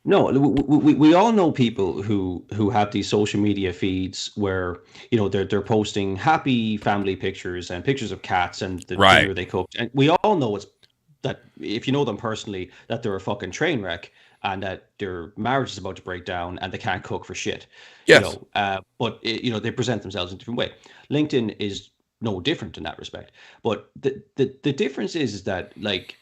no, we all know people who have these social media feeds where they're posting happy family pictures and pictures of cats and the Right. dinner they cooked, and we all know it's that if you know them personally that they're a fucking train wreck and that their marriage is about to break down and they can't cook for shit, Yes. but they present themselves in a different way. LinkedIn is no different in that respect, but the difference is that like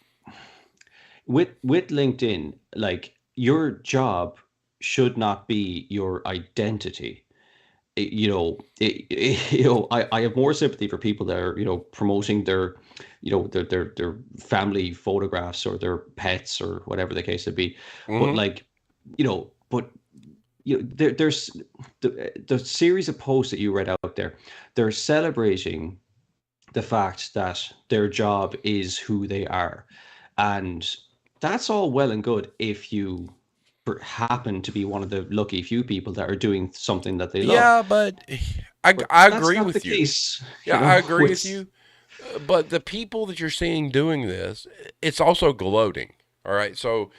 with LinkedIn, like your job should not be your identity. I have more sympathy for people that are promoting their family photographs or their pets or whatever the case would be, but Mm-hmm. like but there's the series of posts that you read out there. They're celebrating the fact that their job is who they are. And that's all well and good if you happen to be one of the lucky few people that are doing something that they love. Yeah, but I, But I that's agree not the with you. case, Yeah, I agree with with you. But the people that you're seeing doing this, it's also gloating. All right, so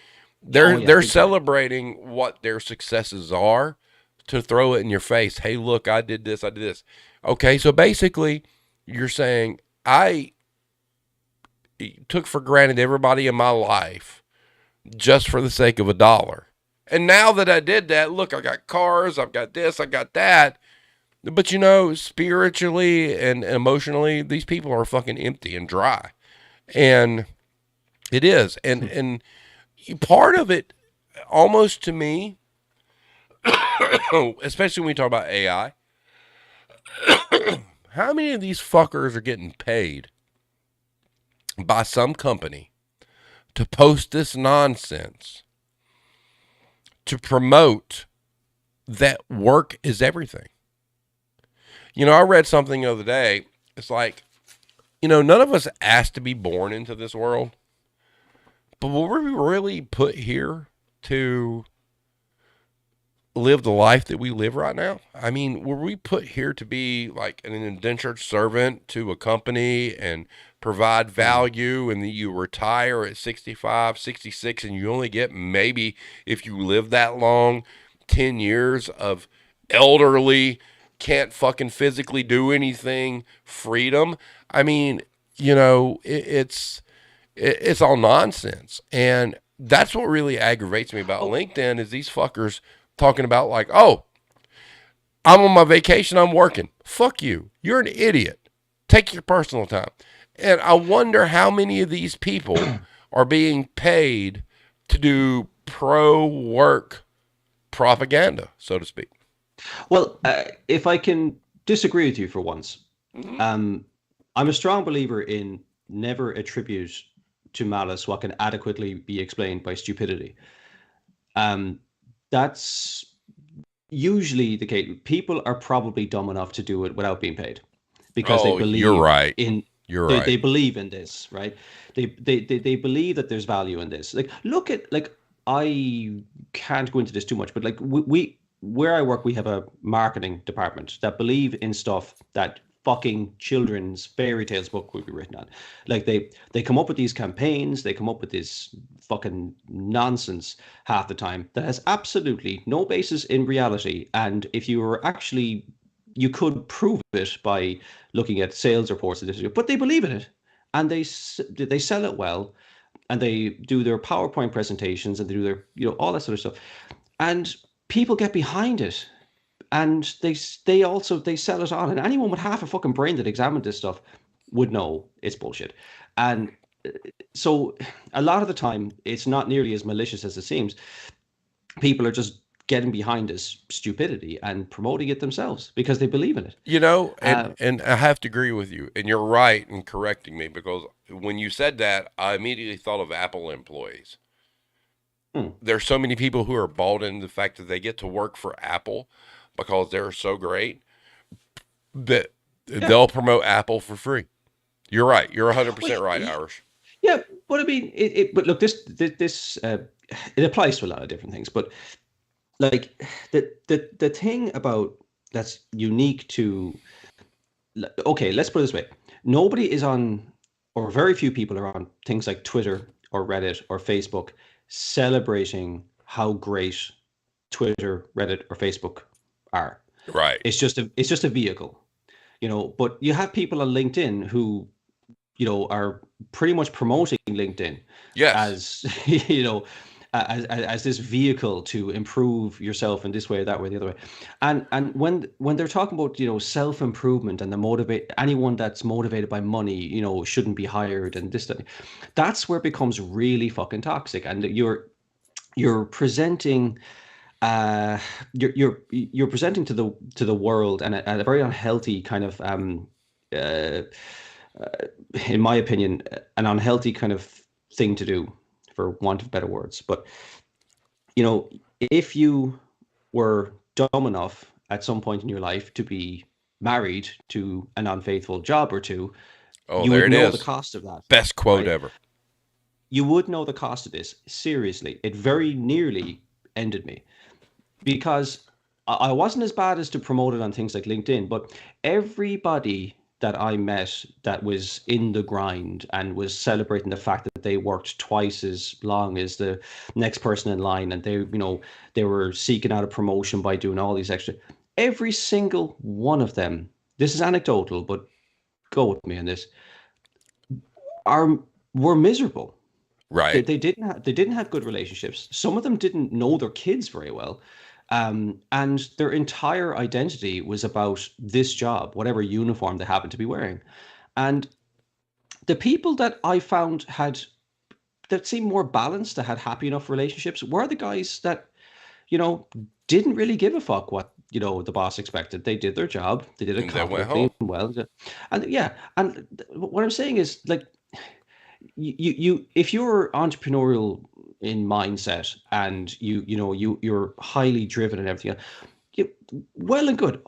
oh they're yeah, they're big time. celebrating what their successes are to throw it in your face. Hey, look, I did this, I did this. Okay, so basically, you're saying I took for granted everybody in my life just for the sake of $1. And now that I did that, look, I got cars, I've got this, I got that. But spiritually and emotionally, these people are fucking empty and dry. And it is. And part of it, almost to me, especially when we talk about AI, how many of these fuckers are getting paid by some company to post this nonsense to promote that work is everything? I read something the other day. It's like, none of us asked to be born into this world, but were we really put here to live the life that we live right now? I mean, were we put here to be like an indentured servant to a company and provide Mm. value, and then you retire at 65, 66, and you only get maybe, if you live that long, 10 years of elderly, can't fucking physically do anything freedom. I mean, it's all nonsense. And that's what really aggravates me about Oh, LinkedIn is these fuckers talking about like, oh, I'm on my vacation, I'm working. Fuck you. You're an idiot. Take your personal time. And I wonder how many of these people are being paid to do pro work propaganda, so to speak. well, if I can disagree with you for once, Mm-hmm. um, I'm a strong believer in never attribute to malice what can adequately be explained by stupidity. Um, that's usually the case. People are probably dumb enough to do it without being paid because they Oh, you're believe right. in You're they right. believe in this, right? They believe that there's value in this. Like look at like I can't go into this too much, but like we where I work, we have a marketing department that believe in stuff that fucking children's fairy tales book would be written on. Like they come up with these campaigns, they come up with this fucking nonsense half the time that has absolutely no basis in reality. And if you were actually you could prove it by looking at sales reports of this, but they believe in it, and they sell it well, and they do their PowerPoint presentations, and they do their all that sort of stuff, and people get behind it, and they also they sell it on, and anyone with half a fucking brain that examined this stuff would know it's bullshit, and so a lot of the time it's not nearly as malicious as it seems. People are just getting behind this stupidity and promoting it themselves because they believe in it. And Uh, and I have to agree with you, and you're right in correcting me because when you said that, I immediately thought of Apple employees. hmm, There's so many people who are bought into the fact that they get to work for Apple because they're so great that yeah. they'll promote Apple for free. You're right. You're 100% Well, right, Irish. yeah, but I mean, but look, this it applies to a lot of different things. But like the thing about that's unique to okay, let's put it this way: nobody is on, or very few people are on things like Twitter or Reddit or Facebook celebrating how great Twitter, Reddit, or Facebook are. Right. It's just a vehicle, But you have people on LinkedIn who are pretty much promoting LinkedIn Yes. as as this vehicle to improve yourself in this way or that way, the other way. And when they're talking about self improvement and the motivate anyone that's motivated by money shouldn't be hired and this that, that's where it becomes really fucking toxic. And you're presenting uh you're presenting to the world and a very unhealthy kind of uh, in my opinion, an unhealthy kind of thing to do, for want of better words. But you know, if you were dumb enough at some point in your life to be married to an unfaithful job or two, Oh, you there would it know the is. cost of that, Best quote right? ever. You would know the cost of this. Seriously, it very nearly ended me because I wasn't as bad as to promote it on things like LinkedIn, but everybody that I met that was in the grind and was celebrating the fact that they worked twice as long as the next person in line, and they were seeking out a promotion by doing all these extra. Every single one of them, this is anecdotal, but go with me on this, are were miserable. They, Right. they didn't have good relationships. Some of them didn't know their kids very well. And their entire identity was about this job, whatever uniform they happened to be wearing. And the people that I found that seemed more balanced, that had happy enough relationships, were the guys that, you know, didn't really give a fuck what, the boss expected. They did their job, they did it And they went competently home. and well. And yeah, and what I'm saying is like if you're entrepreneurial in mindset and you're highly driven and everything, you, well and good,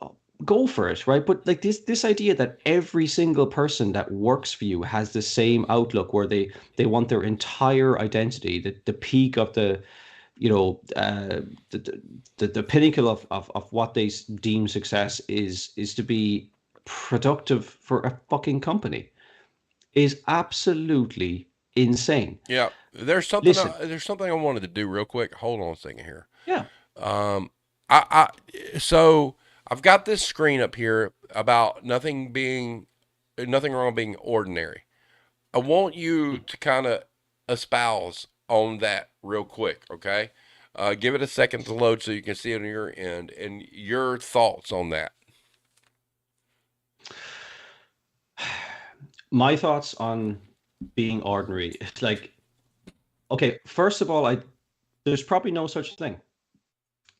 go for it, right? But like this idea that every single person that works for you has the same outlook where they want their entire identity, the peak of the the pinnacle of what they deem success is to be productive for a fucking company. is absolutely insane. Yeah. Listen, There's something I wanted to do real quick. Hold on a second here. yeah, Um, so I've got this screen up here about nothing wrong being ordinary. I want you to kind of espouse on that real quick, okay? Give it a second to load so you can see it on your end and your thoughts on that. my thoughts on being ordinary. Like, okay, first of all, I there's probably no such thing.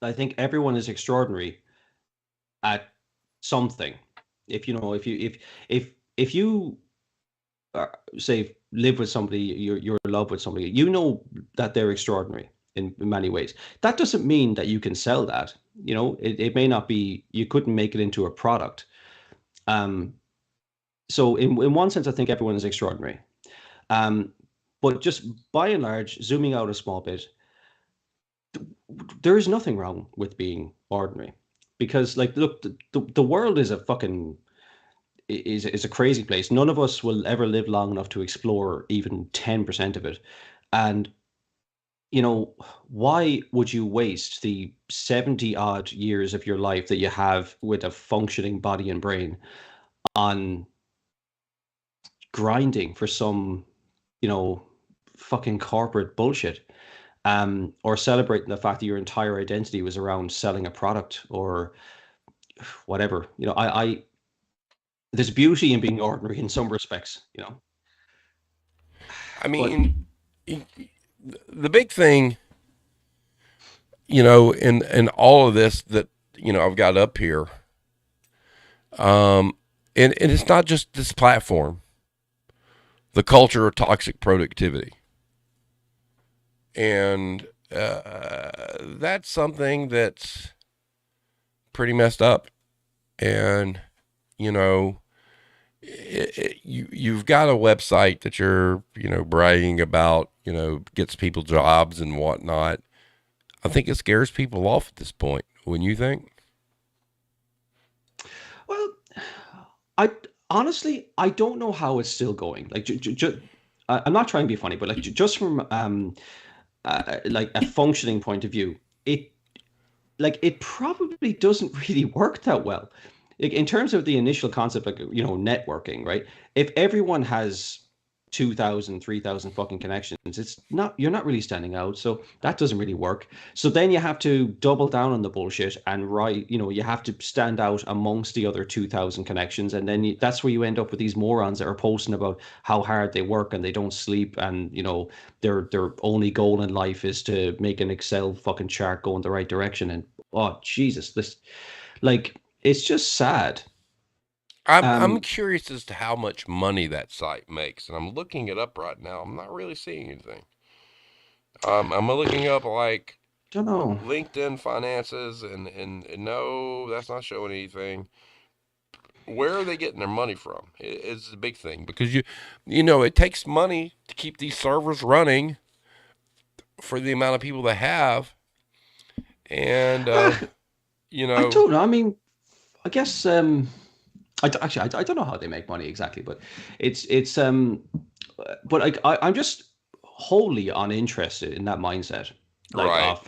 I think everyone is extraordinary at something. If you know, if you say live with somebody, you're in love with somebody, you know that they're extraordinary in many ways. That doesn't mean that you can sell that. You know, it may not be. You couldn't make it into a product. Um, so in one sense, I think everyone is extraordinary. Um, but just by and large, zooming out a small bit, there is nothing wrong with being ordinary, because like, look, the world is a fucking is a crazy place. None of us will ever live long enough to explore even 10% of it. And you know, why would you waste the 70 odd years of your life that you have with a functioning body and brain on grinding for some, you know, fucking corporate bullshit? Or celebrating the fact that your entire identity was around selling a product or whatever. You know, I there's beauty in being ordinary in some respects, you know. I But mean, the big thing, in all of this that, I've got up here, and it's not just this platform, the culture of toxic productivity. And that's something that's pretty messed up. And, you know, you've got a website that you're, bragging about, gets people jobs and whatnot. I think it scares people off at this point. Wouldn't you think? well, I honestly I don't know how it's still going. Like, I'm not trying to be funny, but like, just from like a functioning point of view, it like it probably doesn't really work that well. Like, in terms of the initial concept, like, you know, networking, right? If everyone has 2,000, 3,000 fucking connections, it's not, you're not really standing out. So that doesn't really work. So then you have to double down on the bullshit and write, you know, you have to stand out amongst the other 2,000 connections. And then that's where you end up with these morons that are posting about how hard they work and they don't sleep. And, you know, their only goal in life is to make an Excel fucking chart go in the right direction. And oh, Jesus, this, like, it's just sad. I'm Um, curious as to how much money that site makes, and I'm looking it up right now. I'm not really seeing anything. I'm looking up like don't know. LinkedIn finances, and no, that's not showing anything. Where are they getting their money from? Is the big thing because it takes money to keep these servers running for the amount of people they have, and Ah, you I know, don't know. I mean, I guess actually I don't know how they make money exactly, but it's but I'm just wholly uninterested in that mindset. Like, right? of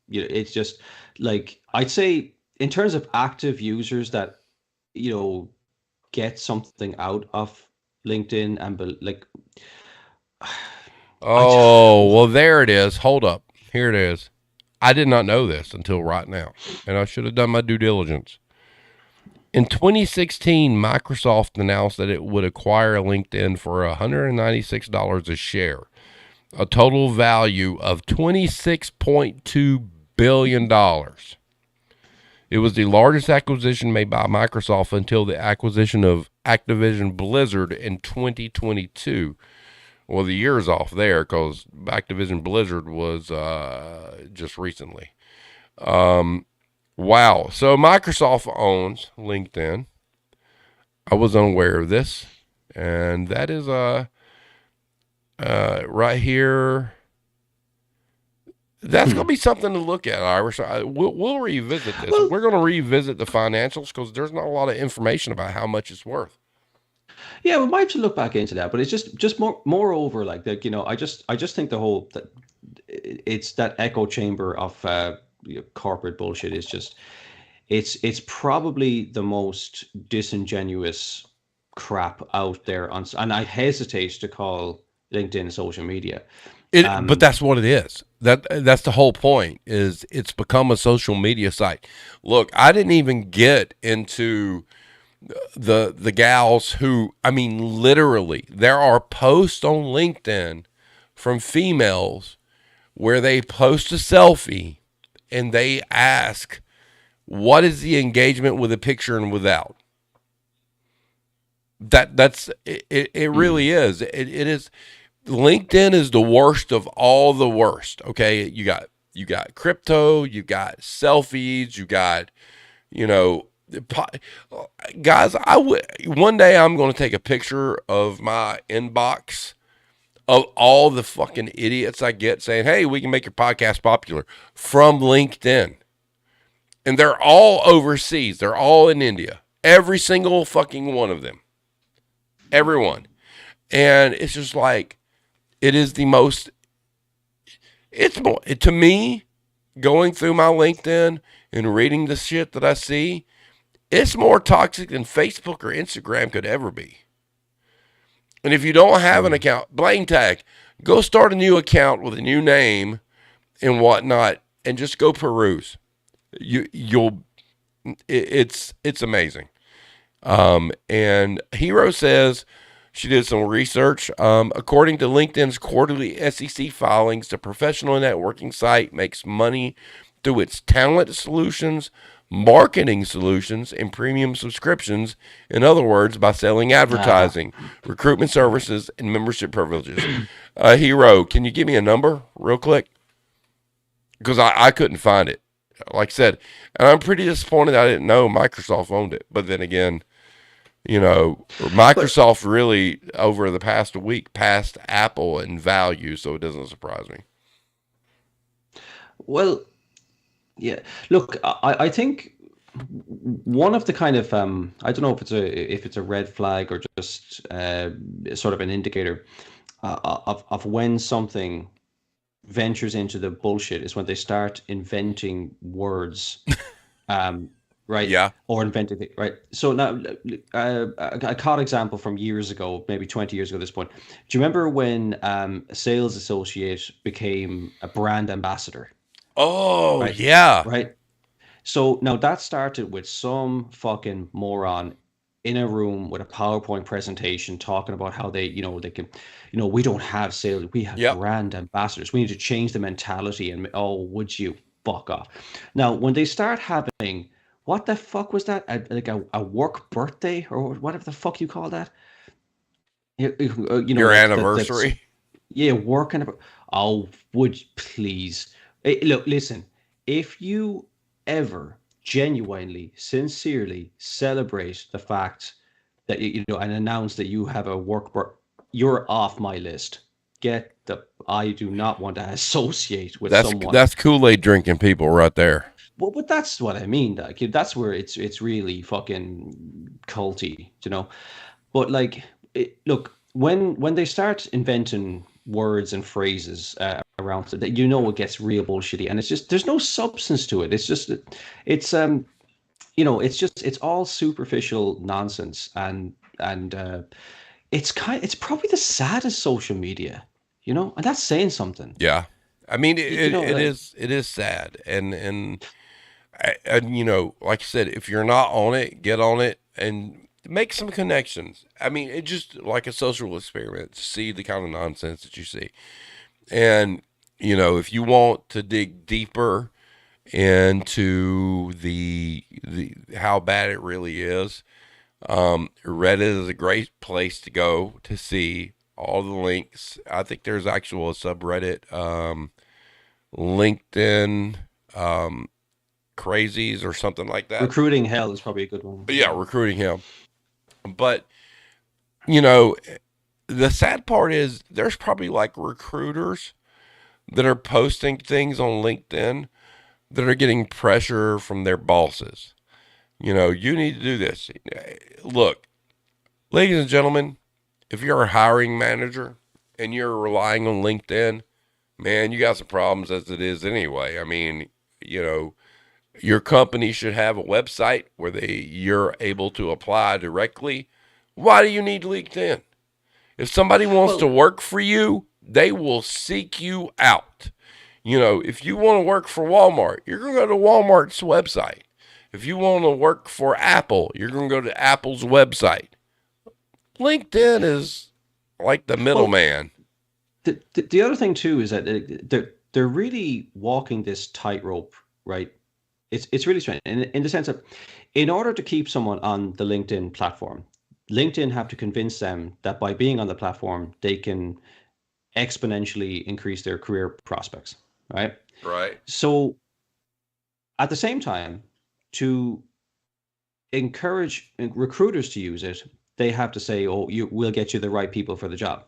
you know, it's just like, I'd say in terms of active users that, you know, get something out of LinkedIn and like, I Oh, well, there it is. Hold up. Here it is. I did not know this until right now, and I should have done my due diligence. In 2016, Microsoft announced that it would acquire LinkedIn for $196 a share, a total value of $26.2 billion. It was the largest acquisition made by Microsoft until the acquisition of Activision Blizzard in 2022. Well, the year's off there because Activision Blizzard was just recently. Wow. So Microsoft owns LinkedIn. I was unaware of this, and that is right here. That's going to be something to look at, Irish. We'll revisit this. well, We're going to revisit the financials because there's not a lot of information about how much it's worth. Yeah, we might have to look back into that, but it's just moreover like I just think the whole that it's that echo chamber of corporate bullshit is just it's probably the most disingenuous crap out there on, and I hesitate to call LinkedIn social media. But that's what it is. That's the whole point. Is it's become a social media site. Look, I didn't even get into the gals who, I mean, literally, there are posts on LinkedIn from females where they post a selfie and they ask, "What is the engagement with a picture and without?" That's it. It Mm. really is. It is. LinkedIn is the worst of all the worst. Okay, you got crypto, you got selfies, you got you know, guys. One day I'm going to take a picture of my inbox of all the fucking idiots I get saying, "Hey, we can make your podcast popular" from LinkedIn, and they're all overseas. They're all in India. Every single fucking one of them. Everyone. And it's just like it is the most. It's more to me going through my LinkedIn and reading the shit that I see. It's more toxic than Facebook or Instagram could ever be. And if you don't have an Mm. account, blame tag, go start a new account with a new name and whatnot, and just go peruse. You'll. It's amazing. And Hero says she did some research. According to LinkedIn's quarterly SEC filings, the professional networking site makes money through its talent solutions, marketing solutions, and premium subscriptions. In other words, by selling Ah. advertising, recruitment services, and membership privileges. Hero, can you give me a number real quick? Because I couldn't find it. Like I said, and I'm pretty disappointed I didn't know Microsoft owned it. But then again, But Microsoft really over the past week passed Apple in value, so it doesn't surprise me. well, yeah. Look, I think one of the kind of I don't know if it's a red flag or just sort of an indicator of when something ventures into the bullshit is when they start inventing words, um, right? Yeah. Or inventing it, right? So now, a caught example from years ago, maybe 20 years ago at this point. Do you remember when a sales associate became a brand ambassador, Oh right? yeah. Right? So now that started with some fucking moron in a room with a PowerPoint presentation talking about how they can, we don't have sales, we have Yep. brand ambassadors. We need to change the mentality and oh, would you fuck off? Now, when they start having what the fuck was that? Like a work birthday or whatever the fuck you call that? Your Like that's anniversary. yeah, working. Oh, would you please? Look, listen. If you ever genuinely, sincerely celebrate the fact that and announce that you have a you're off my list. Get the. I do not want to associate with someone. That's Kool-Aid drinking people right there. Well, but that's what I mean. Like that's where it's really fucking culty, you know. But like, look, when they start inventing words and phrases around it, that it gets real bullshitty, and it's just there's no substance to it. It's just it's it's all superficial nonsense, and it's probably the saddest social media, and that's saying something. Yeah. I mean, Like, it is sad, and like I said, if you're not on it, get on it and make some connections. I mean, it just like a social experiment to see the kind of nonsense that you see. And if you want to dig deeper into the how bad it really is, Reddit is a great place to go to see all the links. I think there's actual subreddit, LinkedIn, um, crazies or something like that. recruiting hell is probably a good one. But yeah, recruiting him. But you know, the sad part is there's probably like recruiters that are posting things on LinkedIn that are getting pressure from their bosses. You need to do this. Look, Ladies and gentlemen, if you're a hiring manager and you're relying on LinkedIn, man, you got some problems as it is anyway. I mean, you know, your company should have a website where you're able to apply directly. Why do you need LinkedIn? If somebody wants to Well, work for you, they will seek you out. You know, if you want to work for Walmart, you're going to go to Walmart's website. If you want to work for Apple, you're going to go to Apple's website. LinkedIn is like the well, middleman. the other thing too is that they're really walking this tightrope, right? It's really strange in the sense that in order to keep someone on the LinkedIn platform, LinkedIn have to convince them that by being on the platform, they can exponentially increase their career prospects, right? Right. So at the same time, to encourage recruiters to use it, they have to say, "Oh, we'll get you the right people for the job."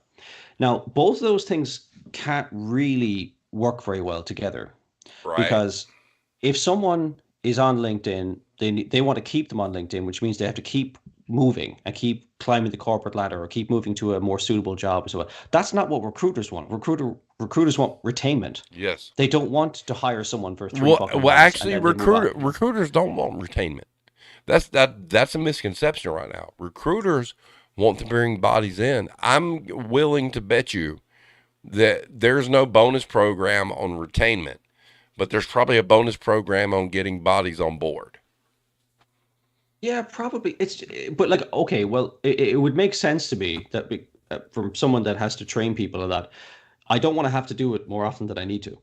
Now, both of those things can't really work very well together Right. because if someone is on LinkedIn, they want to keep them on LinkedIn, which means they have to keep moving and keep climbing the corporate ladder or keep moving to a more suitable job. So that's not what recruiters want. Recruiters want retainment. Yes. They don't want to hire someone for three Well, fucking well, months and actually, then they move on. recruiters don't want retainment. That's a misconception right now. Recruiters want to bring bodies in. I'm willing to bet you that there's no bonus program on retainment, but there's probably a bonus program on getting bodies on board. Yeah, probably. But like, okay, well, it would make sense to me that from someone that has to train people and that, I don't want to have to do it more often than I need to.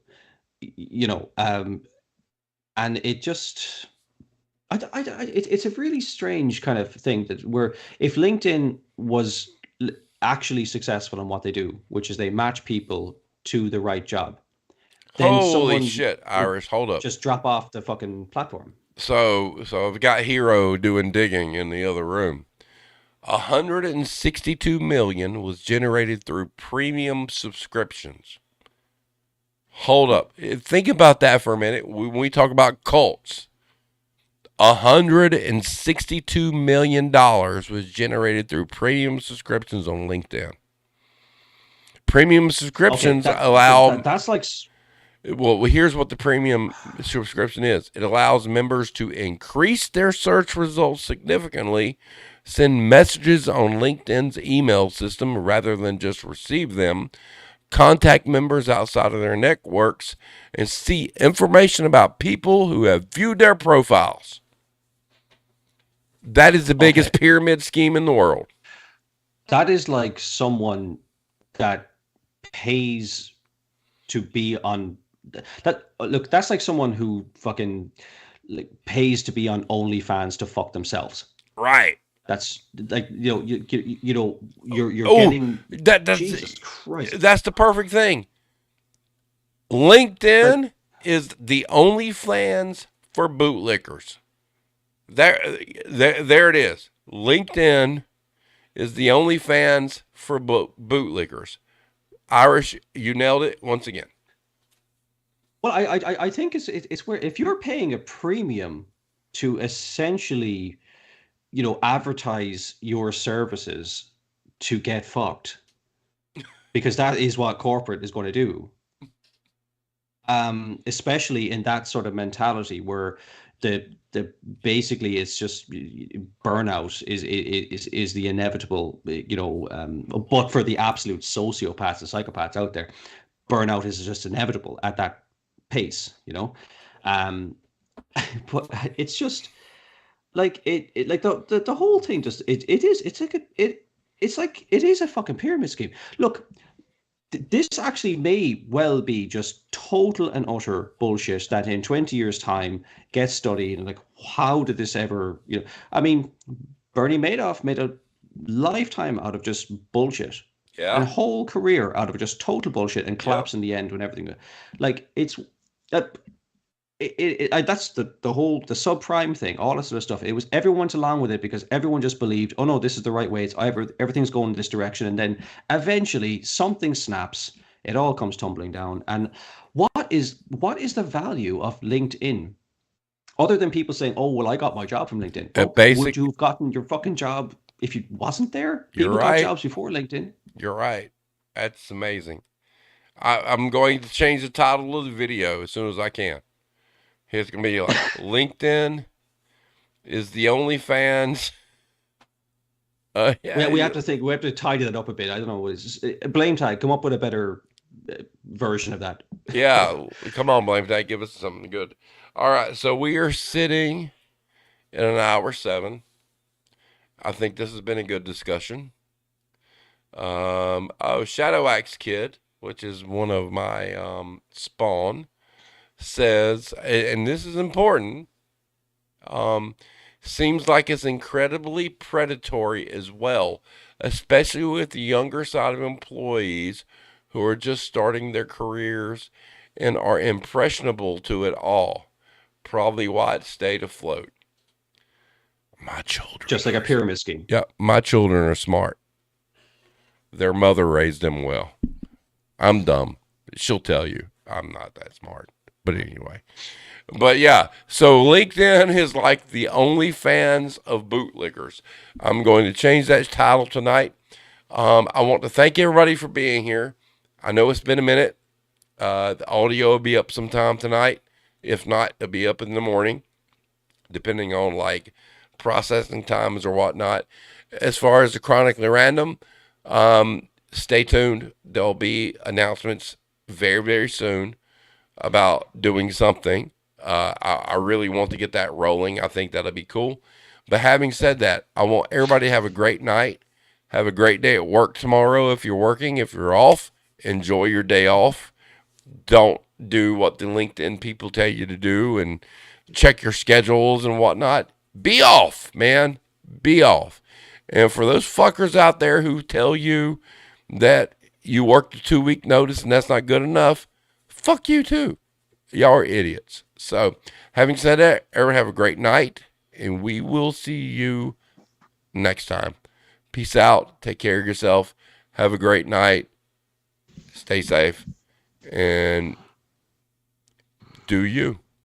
You know, and it just, it's a really strange kind of thing that where if LinkedIn was actually successful in what they do, which is they match people to the right job, then Holy someone shit, would Irish, hold up. just drop off the fucking platform. So I've got Hero doing digging in the other room. 162 million was generated through premium subscriptions. Hold up. Think about that for a minute. When we talk about cults, $162 million was generated through premium subscriptions on LinkedIn. Premium Okay, subscriptions that allow, that's like well, here's what the premium subscription is: it allows members to increase their search results significantly, send messages on LinkedIn's email system rather than just receive them, contact members outside of their networks, and see information about people who have viewed their profiles. That is the biggest okay. pyramid scheme in the world. That is like someone that pays to be on that. Look, that's like someone who fucking like pays to be on OnlyFans to fuck themselves. Right. That's like you're Oh, getting that that's Jesus Christ. that's the perfect thing. Like LinkedIn is the only fans for bootlickers. There it is. LinkedIn is the only fans for bootlickers. Irish, you nailed it once again. well, I think it's where if you're paying a premium to essentially advertise your services to get fucked because that is what corporate is going to do. Especially in that sort of mentality where the basically it's just burnout is the inevitable, but for the absolute sociopaths and psychopaths out there, burnout is just inevitable at that pace, um but it's just like it like the whole thing just it's like it's like it is a fucking pyramid scheme. Look, this actually may well be just total and utter bullshit that in 20 years time gets studied and like how did this ever, I mean, Bernie Madoff made a lifetime out of just bullshit and a Yeah. whole career out of just total bullshit and Yep. collapse in the end when everything like it's that that's the whole the subprime thing, all this sort of stuff. It was everyone went along with it because everyone just believed, oh no, this is the right way. Everything's going in this direction, and then eventually something snaps. It all comes tumbling down. And what is the value of LinkedIn other than people saying, oh well, I got my job from LinkedIn? A Well, would basic you have gotten your fucking job? if you wasn't there. You're People got right. jobs before LinkedIn. You're right. That's amazing. I'm going to change the title of the video as soon as I can. It's going to be like LinkedIn is the OnlyFans. We, Yeah, we have to think. We have to tidy that up a bit. I don't know. Blame tag. Come up with a better version of that. yeah. Come on, Blame Tag. Give us something good. All right. So we are sitting in an hour 7. I think this has been a good discussion. Shadow Axe Kid, which is one of my spawn, says, and this is important, um, seems like it's incredibly predatory as well, especially with the younger side of employees who are just starting their careers and are impressionable to it all. Probably why it stayed afloat. My children. Just like a pyramid scheme. Yeah, my children are smart. Their mother raised them well. I'm dumb. She'll tell you I'm not that smart. But anyway. But yeah, so LinkedIn is like the OnlyFans of bootlickers. I'm going to change that title tonight. I want to thank everybody for being here. I know it's been a minute. The audio will be up sometime tonight. If not, it'll be up in the morning, depending on like processing times or whatnot. As far as the chronically random, stay tuned. There'll be announcements very, very soon about doing something. I really want to get that rolling. I think that'll be cool. But having said that, I want everybody to have a great night. Have a great day at work tomorrow if you're working. If you're off, enjoy your day off. Don't do what the LinkedIn people tell you to do and check your schedules and whatnot. Be off, man. Be off. And for those fuckers out there who tell you that you worked a 2-week notice and that's not good enough, fuck you too. Y'all are idiots. So, having said that, everyone have a great night, and we will see you next time. Peace out. Take care of yourself. Have a great night. Stay safe. And do you.